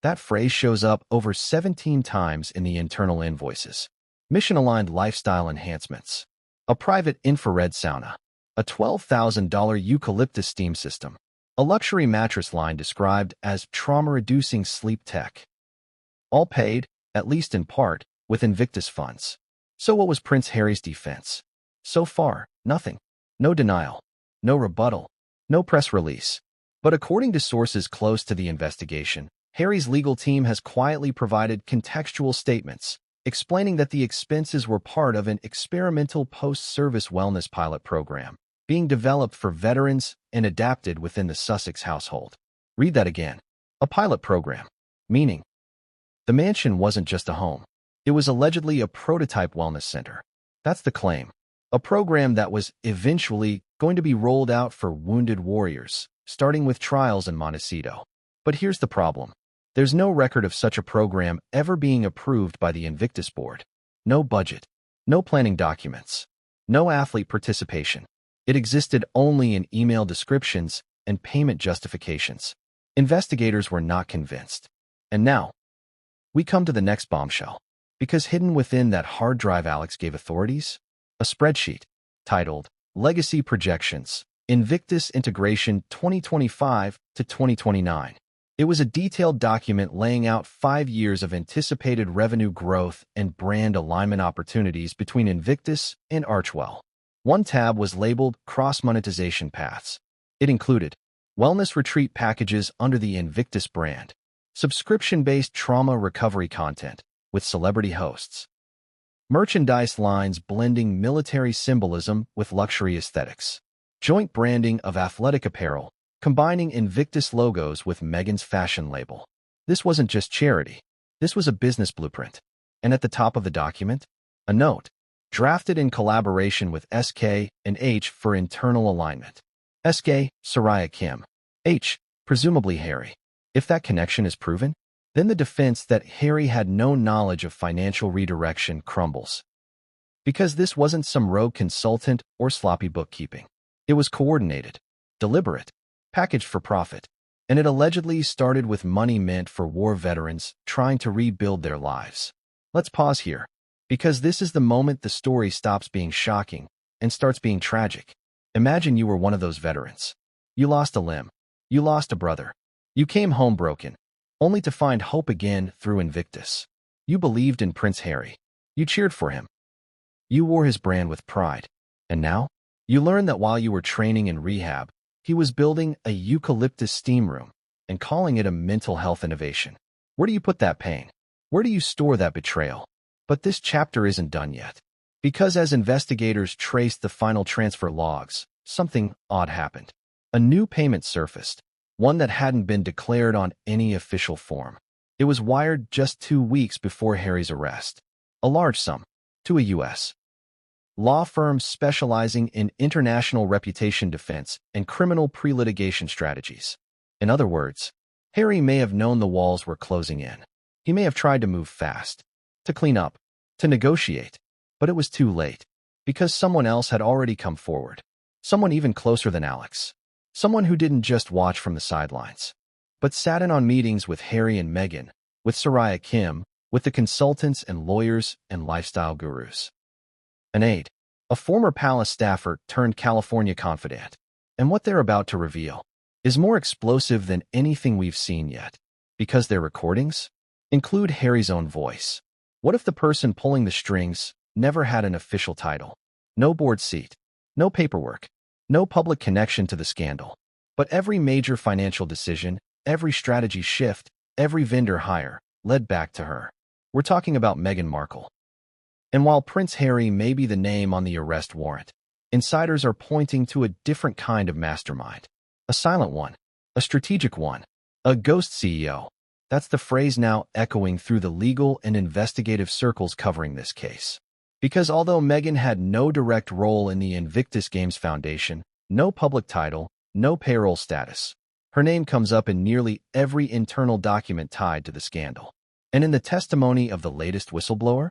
That phrase shows up over 17 times in the internal invoices. Mission-aligned lifestyle enhancements. A private infrared sauna. A $12,000 eucalyptus steam system. A luxury mattress line described as trauma-reducing sleep tech. All paid, at least in part, with Invictus funds. So what was Prince Harry's defense? So far, nothing. No denial. No rebuttal. No press release. But according to sources close to the investigation, Harry's legal team has quietly provided contextual statements, explaining that the expenses were part of an experimental post-service wellness pilot program being developed for veterans and adapted within the Sussex household. Read that again. A pilot program. Meaning, the mansion wasn't just a home. It was allegedly a prototype wellness center. That's the claim. A program that was eventually going to be rolled out for wounded warriors, starting with trials in Montecito. But here's the problem. There's no record of such a program ever being approved by the Invictus board. No budget. No planning documents. No athlete participation. It existed only in email descriptions and payment justifications. Investigators were not convinced. And now, we come to the next bombshell. Because hidden within that hard drive Alex gave authorities, a spreadsheet titled Legacy Projections, Invictus Integration 2025 to 2029. It was a detailed document laying out 5 years of anticipated revenue growth and brand alignment opportunities between Invictus and Archwell. One tab was labeled Cross-Monetization Paths. It included wellness retreat packages under the Invictus brand, subscription-based trauma recovery content with celebrity hosts, merchandise lines blending military symbolism with luxury aesthetics, joint branding of athletic apparel, combining Invictus logos with Meghan's fashion label. This wasn't just charity. This was a business blueprint. And at the top of the document, a note, drafted in collaboration with SK and H for internal alignment. SK, Soraya Kim. H, presumably Harry. If that connection is proven, then the defense that Harry had no knowledge of financial redirection crumbles. Because this wasn't some rogue consultant or sloppy bookkeeping. It was coordinated, deliberate, packaged for profit, and it allegedly started with money meant for war veterans trying to rebuild their lives. Let's pause here, because this is the moment the story stops being shocking and starts being tragic. Imagine you were one of those veterans. You lost a limb. You lost a brother. You came home broken, only to find hope again through Invictus. You believed in Prince Harry. You cheered for him. You wore his brand with pride. And now, you learn that while you were training in rehab, he was building a eucalyptus steam room and calling it a mental health innovation. Where do you put that pain? Where do you store that betrayal? But this chapter isn't done yet. Because as investigators traced the final transfer logs, something odd happened. A new payment surfaced, one that hadn't been declared on any official form. It was wired just 2 weeks before Harry's arrest. A large sum, to a U.S. law firm specializing in international reputation defense and criminal pre-litigation strategies. In other words, Harry may have known the walls were closing in. He may have tried to move fast, to clean up, to negotiate, but it was too late, because someone else had already come forward. Someone even closer than Alex. Someone who didn't just watch from the sidelines, but sat in on meetings with Harry and Meghan, with Soraya Kim, with the consultants and lawyers and lifestyle gurus. An aide, a former palace staffer turned California confidant, and what they're about to reveal is more explosive than anything we've seen yet, because their recordings include Harry's own voice. What if the person pulling the strings never had an official title? No board seat, no paperwork, no public connection to the scandal. But every major financial decision, every strategy shift, every vendor hire led back to her. We're talking about Meghan Markle. And while Prince Harry may be the name on the arrest warrant, insiders are pointing to a different kind of mastermind. A silent one, a strategic one, a ghost CEO. That's the phrase now echoing through the legal and investigative circles covering this case. Because although Meghan had no direct role in the Invictus Games Foundation, no public title, no payroll status, Her name comes up in nearly every internal document tied to the scandal. And in the testimony of the latest whistleblower,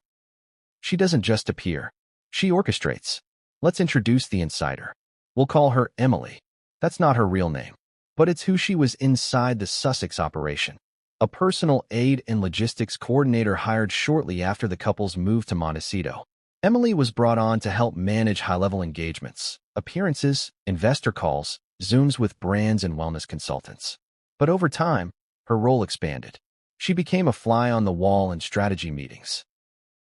she doesn't just appear. She orchestrates. Let's introduce the insider. We'll call her Emily. That's not her real name, but it's who she was inside the Sussex operation. A personal aide and logistics coordinator hired shortly after the couple's move to Montecito. Emily was brought on to help manage high-level engagements, appearances, investor calls, Zooms with brands and wellness consultants. But over time, her role expanded. She became a fly on the wall in strategy meetings.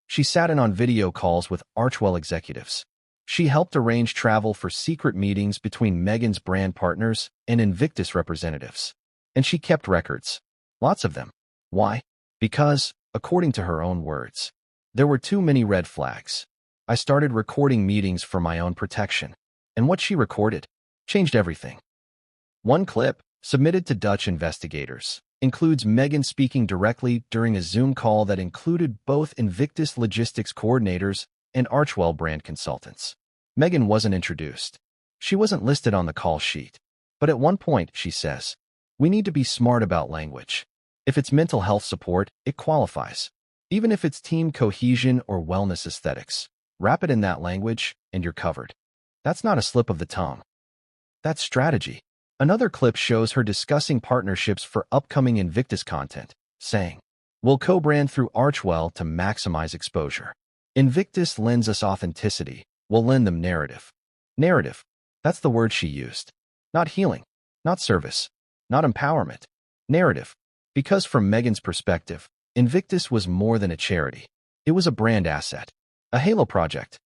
She sat in on video calls with Archwell executives. She helped arrange travel for secret meetings between Meghan's brand partners and Invictus representatives. And she kept records. Lots of them. Why? Because, according to her own words, there were too many red flags. I started recording meetings for my own protection. And what she recorded changed everything. One clip, submitted to Dutch investigators, includes Meghan speaking directly during a Zoom call that included both Invictus logistics coordinators and Archwell brand consultants. Meghan wasn't introduced. She wasn't listed on the call sheet. But at one point, she says, "We need to be smart about language. If it's mental health support, it qualifies. Even if it's team cohesion or wellness aesthetics, wrap it in that language and you're covered." That's not a slip of the tongue. That's strategy. Another clip shows her discussing partnerships for upcoming Invictus content, saying, "We'll co-brand through Archwell to maximize exposure. Invictus lends us authenticity. We'll lend them narrative." Narrative. That's the word she used. Not healing. Not service. Not empowerment. Narrative. Because from Meghan's perspective, Invictus was more than a charity. It was a brand asset. A halo project.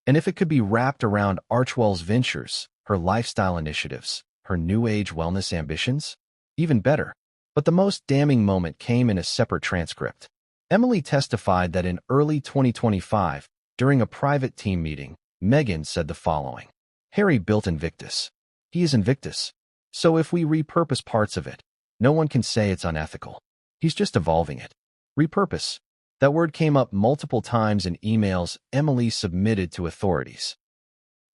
And if it could be wrapped around Archwell's ventures, her lifestyle initiatives, her new age wellness ambitions, even better. But the most damning moment came in a separate transcript. Emily testified that in early 2025, during a private team meeting, Meghan said the following: "Harry built Invictus. He is Invictus. So if we repurpose parts of it, no one can say it's unethical. He's just evolving it." Repurpose. That word came up multiple times in emails Emily submitted to authorities.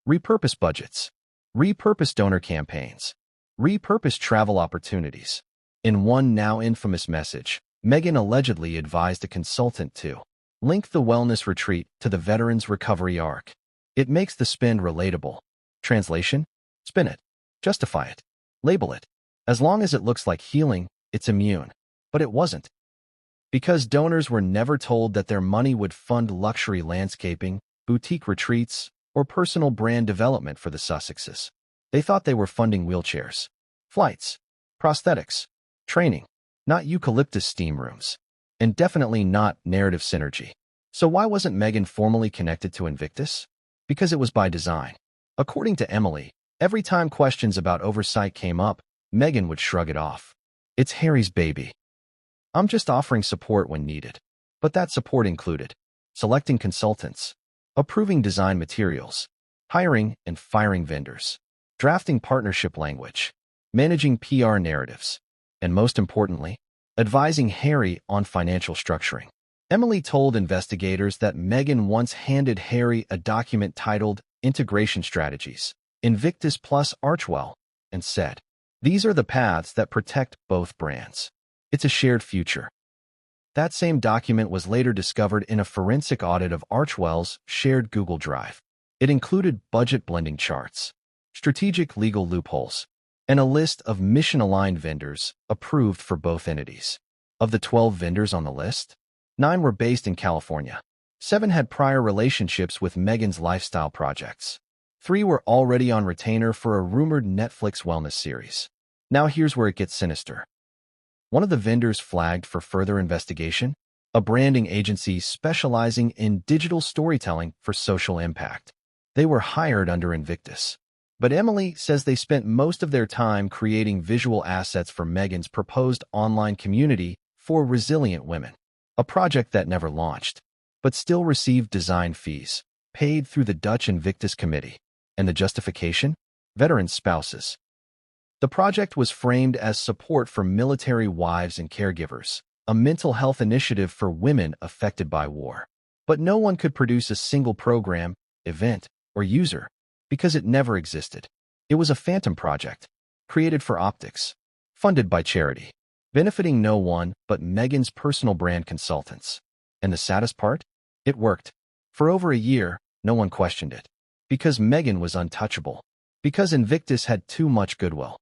Repurpose budgets. Repurpose donor campaigns. Repurpose travel opportunities. In one now infamous message, Meghan allegedly advised a consultant to link the wellness retreat to the veteran's recovery arc. It makes the spend relatable. Translation? Spin it. Justify it. Label it. As long as it looks like healing, it's immune. But it wasn't. Because donors were never told that their money would fund luxury landscaping, boutique retreats, or personal brand development for the Sussexes. They thought they were funding wheelchairs, flights, prosthetics, training, not eucalyptus steam rooms, and definitely not narrative synergy. So why wasn't Meghan formally connected to Invictus? Because it was by design. According to Emily, every time questions about oversight came up, Meghan would shrug it off. "It's Harry's baby. I'm just offering support when needed." But that support included selecting consultants, approving design materials, hiring and firing vendors, drafting partnership language, managing PR narratives, and most importantly, advising Harry on financial structuring. Emily told investigators that Meghan once handed Harry a document titled Integration Strategies, Invictus plus Archwell, and said, "These are the paths that protect both brands. It's a shared future." That same document was later discovered in a forensic audit of Archwell's shared Google Drive. It included budget blending charts, strategic legal loopholes, and a list of mission-aligned vendors approved for both entities. Of the 12 vendors on the list, 9 were based in California. 7 had prior relationships with Meghan's lifestyle projects. 3 were already on retainer for a rumored Netflix wellness series. Now here's where it gets sinister. One of the vendors flagged for further investigation, a branding agency specializing in digital storytelling for social impact. They were hired under Invictus. But Emily says they spent most of their time creating visual assets for Meghan's proposed online community for resilient women, a project that never launched, but still received design fees, paid through the Dutch Invictus Committee. And the justification? Veteran spouses. The project was framed as support for military wives and caregivers, a mental health initiative for women affected by war. But no one could produce a single program, event, or user, because it never existed. It was a phantom project, created for optics, funded by charity, benefiting no one but Meghan's personal brand consultants. And the saddest part? It worked. For over a year, no one questioned it. Because Meghan was untouchable. Because Invictus had too much goodwill.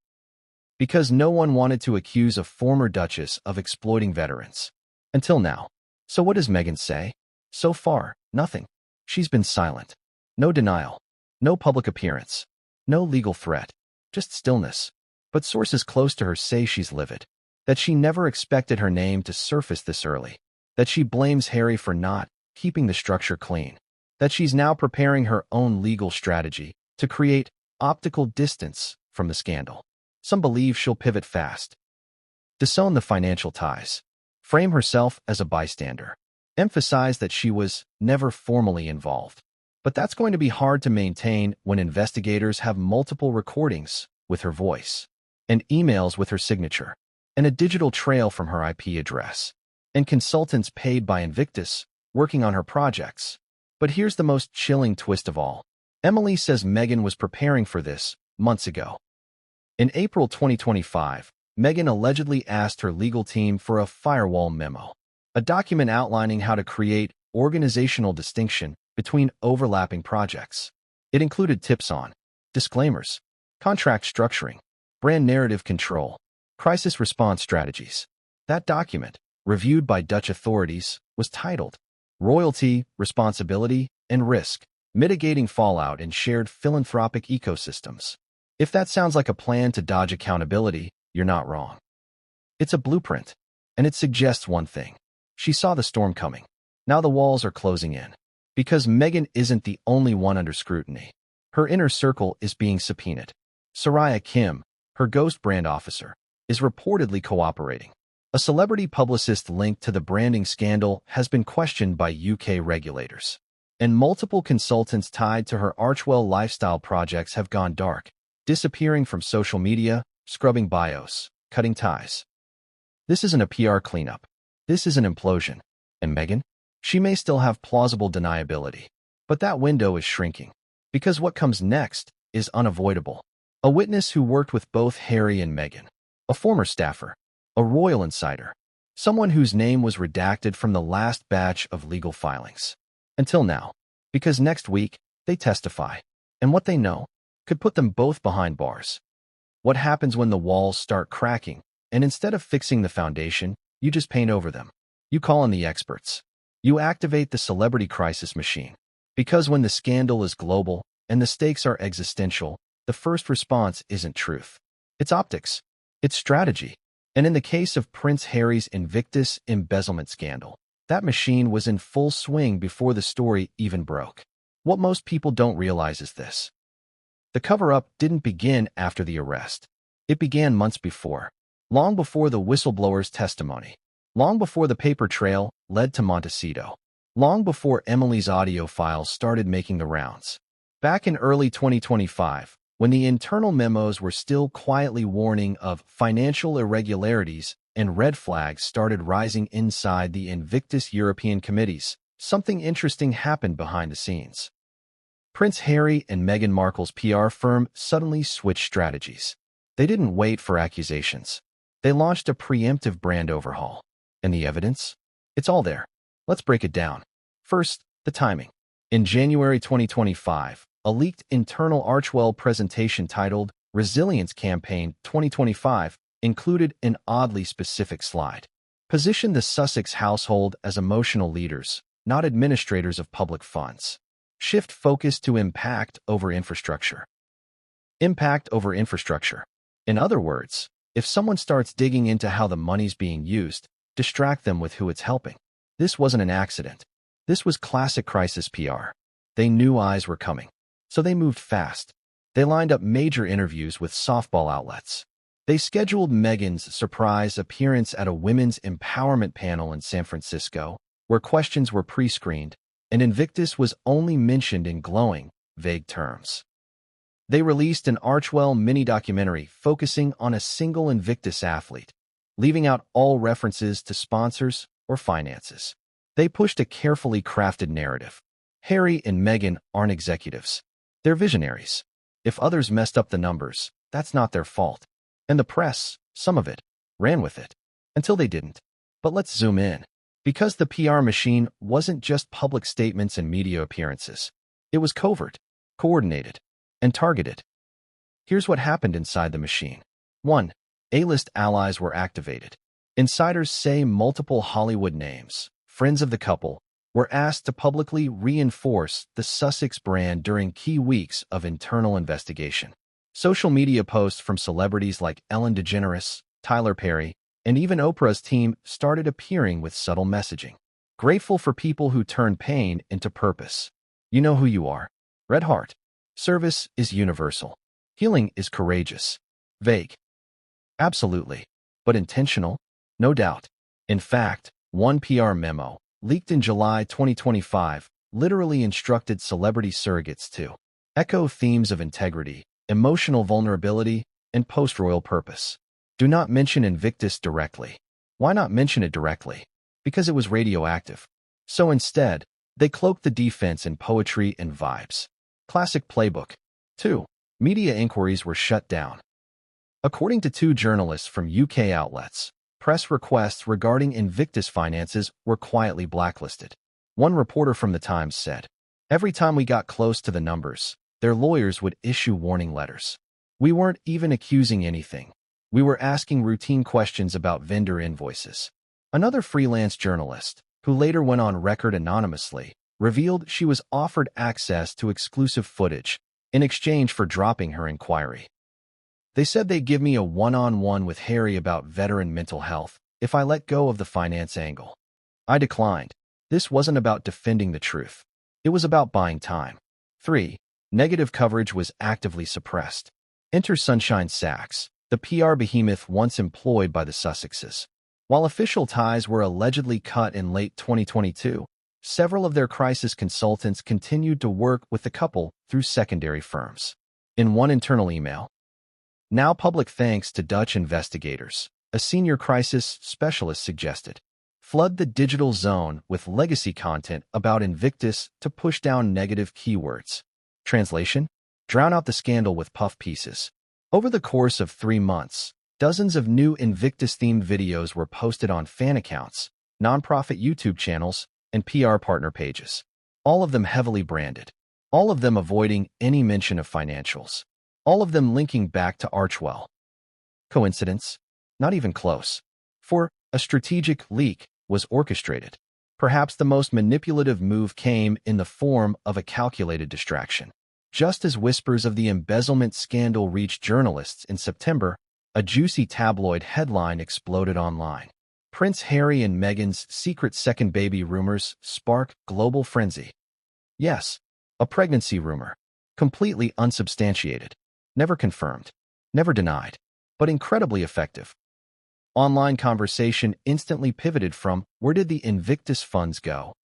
Because no one wanted to accuse a former duchess of exploiting veterans. Until now. So what does Meghan say? So far, nothing. She's been silent. No denial. No public appearance. No legal threat. Just stillness. But sources close to her say she's livid. That she never expected her name to surface this early. That she blames Harry for not keeping the structure clean. That she's now preparing her own legal strategy to create optical distance from the scandal. Some believe she'll pivot fast. Disown the financial ties. Frame herself as a bystander. Emphasize that she was never formally involved. But that's going to be hard to maintain when investigators have multiple recordings with her voice, and emails with her signature, and a digital trail from her IP address, and consultants paid by Invictus working on her projects. But here's the most chilling twist of all. Emily says Meghan was preparing for this months ago. In April 2025, Meghan allegedly asked her legal team for a firewall memo, a document outlining how to create organizational distinction between overlapping projects. It included tips on disclaimers, contract structuring, brand narrative control, crisis response strategies. That document, reviewed by Dutch authorities, was titled Royalty, Responsibility, and Risk, Mitigating Fallout in Shared Philanthropic Ecosystems. If that sounds like a plan to dodge accountability, you're not wrong. It's a blueprint, and it suggests one thing. She saw the storm coming. Now the walls are closing in. Because Meghan isn't the only one under scrutiny. Her inner circle is being subpoenaed. Soraya Kim, her ghost brand officer, is reportedly cooperating. A celebrity publicist linked to the branding scandal has been questioned by UK regulators. And multiple consultants tied to her Archewell lifestyle projects have gone dark, disappearing from social media, scrubbing bios, cutting ties. This isn't a PR cleanup. This is an implosion. And Meghan? She may still have plausible deniability. But that window is shrinking. Because what comes next is unavoidable. A witness who worked with both Harry and Meghan. A former staffer. A royal insider. Someone whose name was redacted from the last batch of legal filings. Until now. Because next week, they testify. And what they know could put them both behind bars. What happens when the walls start cracking, and instead of fixing the foundation, you just paint over them? You call on the experts. You activate the celebrity crisis machine. Because when the scandal is global and the stakes are existential, the first response isn't truth. It's optics. It's strategy. And in the case of Prince Harry's Invictus embezzlement scandal, that machine was in full swing before the story even broke. What most people don't realize is this. The cover-up didn't begin after the arrest. It began months before. Long before the whistleblower's testimony. Long before the paper trail led to Montecito. Long before Emily's audio files started making the rounds. Back in early 2025, when the internal memos were still quietly warning of financial irregularities and red flags started rising inside the Invictus European committees, something interesting happened behind the scenes. Prince Harry and Meghan Markle's PR firm suddenly switched strategies. They didn't wait for accusations. They launched a preemptive brand overhaul. And the evidence? It's all there. Let's break it down. First, the timing. In January 2025, a leaked internal Archewell presentation titled Resilience Campaign 2025 included an oddly specific slide. Positioned the Sussex household as emotional leaders, not administrators of public funds. Shift focus to impact over infrastructure. Impact over infrastructure. In other words, if someone starts digging into how the money's being used, distract them with who it's helping. This wasn't an accident. This was classic crisis PR. They knew eyes were coming. So they moved fast. They lined up major interviews with softball outlets. They scheduled Meghan's surprise appearance at a women's empowerment panel in San Francisco, where questions were pre-screened, and Invictus was only mentioned in glowing, vague terms. They released an Archewell mini-documentary focusing on a single Invictus athlete, leaving out all references to sponsors or finances. They pushed a carefully crafted narrative. Harry and Meghan aren't executives. They're visionaries. If others messed up the numbers, that's not their fault. And the press, some of it, ran with it. Until they didn't. But let's zoom in. Because the PR machine wasn't just public statements and media appearances. It was covert, coordinated, and targeted. Here's what happened inside the machine. 1. A-list allies were activated. Insiders say multiple Hollywood names, friends of the couple, were asked to publicly reinforce the Sussex brand during key weeks of internal investigation. Social media posts from celebrities like Ellen DeGeneres, Tyler Perry, and even Oprah's team started appearing with subtle messaging. Grateful for people who turn pain into purpose. You know who you are. Red Heart. Service is universal. Healing is courageous. Vague. Absolutely. But intentional? No doubt. In fact, one PR memo, leaked in July 2025, literally instructed celebrity surrogates to echo themes of integrity, emotional vulnerability, and post-royal purpose. Do not mention Invictus directly. Why not mention it directly? Because it was radioactive. So instead, they cloaked the defense in poetry and vibes. Classic playbook. 2. Media inquiries were shut down. According to 2 journalists from UK outlets, press requests regarding Invictus finances were quietly blacklisted. One reporter from The Times said, "Every time we got close to the numbers, their lawyers would issue warning letters. We weren't even accusing anything. We were asking routine questions about vendor invoices." Another freelance journalist, who later went on record anonymously, revealed she was offered access to exclusive footage in exchange for dropping her inquiry. "They said they'd give me a one-on-one with Harry about veteran mental health if I let go of the finance angle. I declined. This wasn't about defending the truth. It was about buying time." 3. Negative coverage was actively suppressed. Enter Sunshine Sachs, the PR behemoth once employed by the Sussexes. While official ties were allegedly cut in late 2022, several of their crisis consultants continued to work with the couple through secondary firms. In one internal email, "Now public thanks to Dutch investigators," a senior crisis specialist suggested. "Flood the digital zone with legacy content about Invictus to push down negative keywords." Translation: drown out the scandal with puff pieces. Over the course of 3 months, dozens of new Invictus-themed videos were posted on fan accounts, nonprofit YouTube channels, and PR partner pages. All of them heavily branded. All of them avoiding any mention of financials. All of them linking back to Archewell. Coincidence? Not even close. For a strategic leak was orchestrated. Perhaps the most manipulative move came in the form of a calculated distraction. Just as whispers of the embezzlement scandal reached journalists in September, a juicy tabloid headline exploded online. Prince Harry and Meghan's secret second baby rumors spark global frenzy. Yes, a pregnancy rumor. Completely unsubstantiated. Never confirmed. Never denied. But incredibly effective. Online conversation instantly pivoted from, "Where did the Invictus funds go?"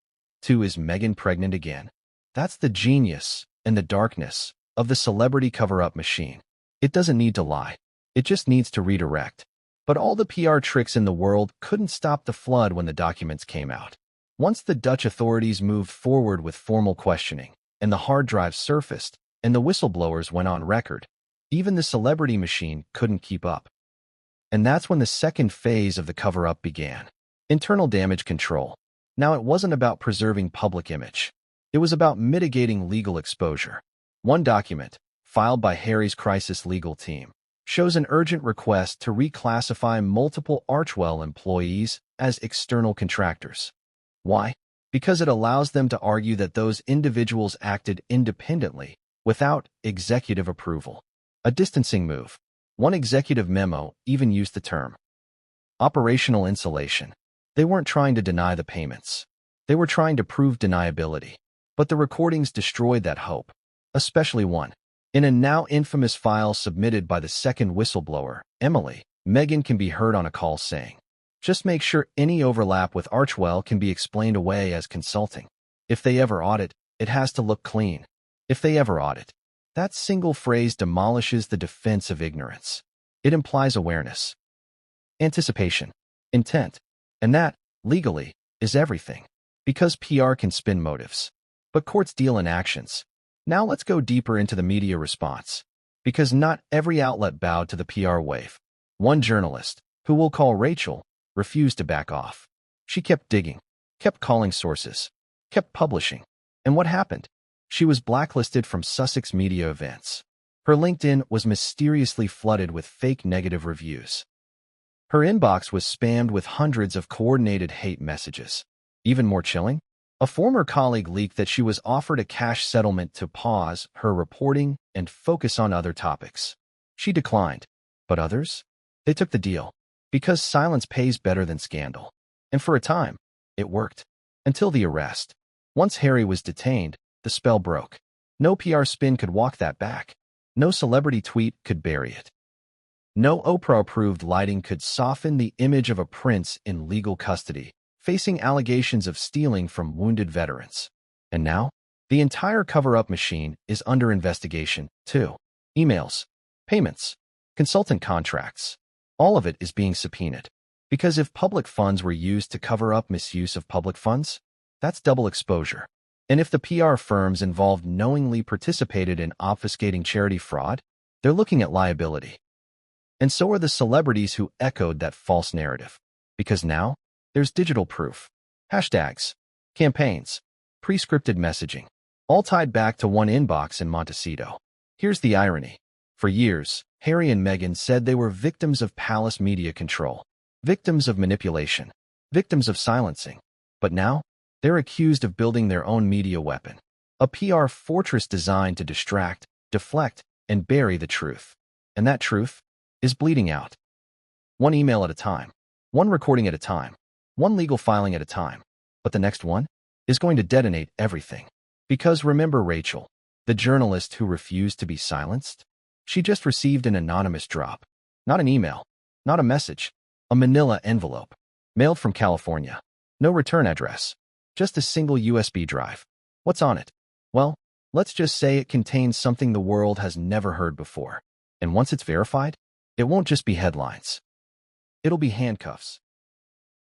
to, "Is Meghan pregnant again?" That's the genius and the darkness of the celebrity cover-up machine. It doesn't need to lie. It just needs to redirect. But all the PR tricks in the world couldn't stop the flood when the documents came out. Once the Dutch authorities moved forward with formal questioning, and the hard drives surfaced, and the whistleblowers went on record, even the celebrity machine couldn't keep up. And that's when the second phase of the cover-up began. Internal damage control. Now it wasn't about preserving public image. It was about mitigating legal exposure. One document, filed by Harry's crisis legal team, shows an urgent request to reclassify multiple Archewell employees as external contractors. Why? Because it allows them to argue that those individuals acted independently, without executive approval. A distancing move. One executive memo even used the term operational insulation. They weren't trying to deny the payments. They were trying to prove deniability. But the recordings destroyed that hope, especially one. In a now infamous file submitted by the second whistleblower, Emily, Meghan can be heard on a call saying, "Just make sure any overlap with Archewell can be explained away as consulting. If they ever audit, it has to look clean. If they ever audit." That single phrase demolishes the defense of ignorance. It implies awareness, anticipation, intent, and that, legally, is everything. Because PR can spin motives. But courts deal in actions. Now let's go deeper into the media response. Because not every outlet bowed to the PR wave. One journalist, who we'll call Rachel, refused to back off. She kept digging, kept calling sources, kept publishing. And what happened? She was blacklisted from Sussex media events. Her LinkedIn was mysteriously flooded with fake negative reviews. Her inbox was spammed with hundreds of coordinated hate messages. Even more chilling, a former colleague leaked that she was offered a cash settlement to pause her reporting and focus on other topics. She declined, but others? They took the deal, because silence pays better than scandal. And for a time, it worked. Until the arrest. Once Harry was detained, the spell broke. No PR spin could walk that back. No celebrity tweet could bury it. No Oprah-approved lighting could soften the image of a prince in legal custody, facing allegations of stealing from wounded veterans. And now, the entire cover-up machine is under investigation, too. Emails, payments, consultant contracts. All of it is being subpoenaed. Because if public funds were used to cover up misuse of public funds, that's double exposure. And if the PR firms involved knowingly participated in obfuscating charity fraud, they're looking at liability. And so are the celebrities who echoed that false narrative. Because now, there's digital proof. Hashtags, campaigns, pre-scripted messaging, all tied back to one inbox in Montecito. Here's the irony. For years, Harry and Meghan said they were victims of palace media control, victims of manipulation, victims of silencing. But now, they're accused of building their own media weapon, a PR fortress designed to distract, deflect, and bury the truth. And that truth is bleeding out. One email at a time, one recording at a time, one legal filing at a time. But the next one is going to detonate everything. Because remember Rachel, the journalist who refused to be silenced? She just received an anonymous drop. Not an email, not a message, a manila envelope, mailed from California. No return address, just a single USB drive. What's on it? Well, let's just say it contains something the world has never heard before. And once it's verified, it won't just be headlines. It'll be handcuffs.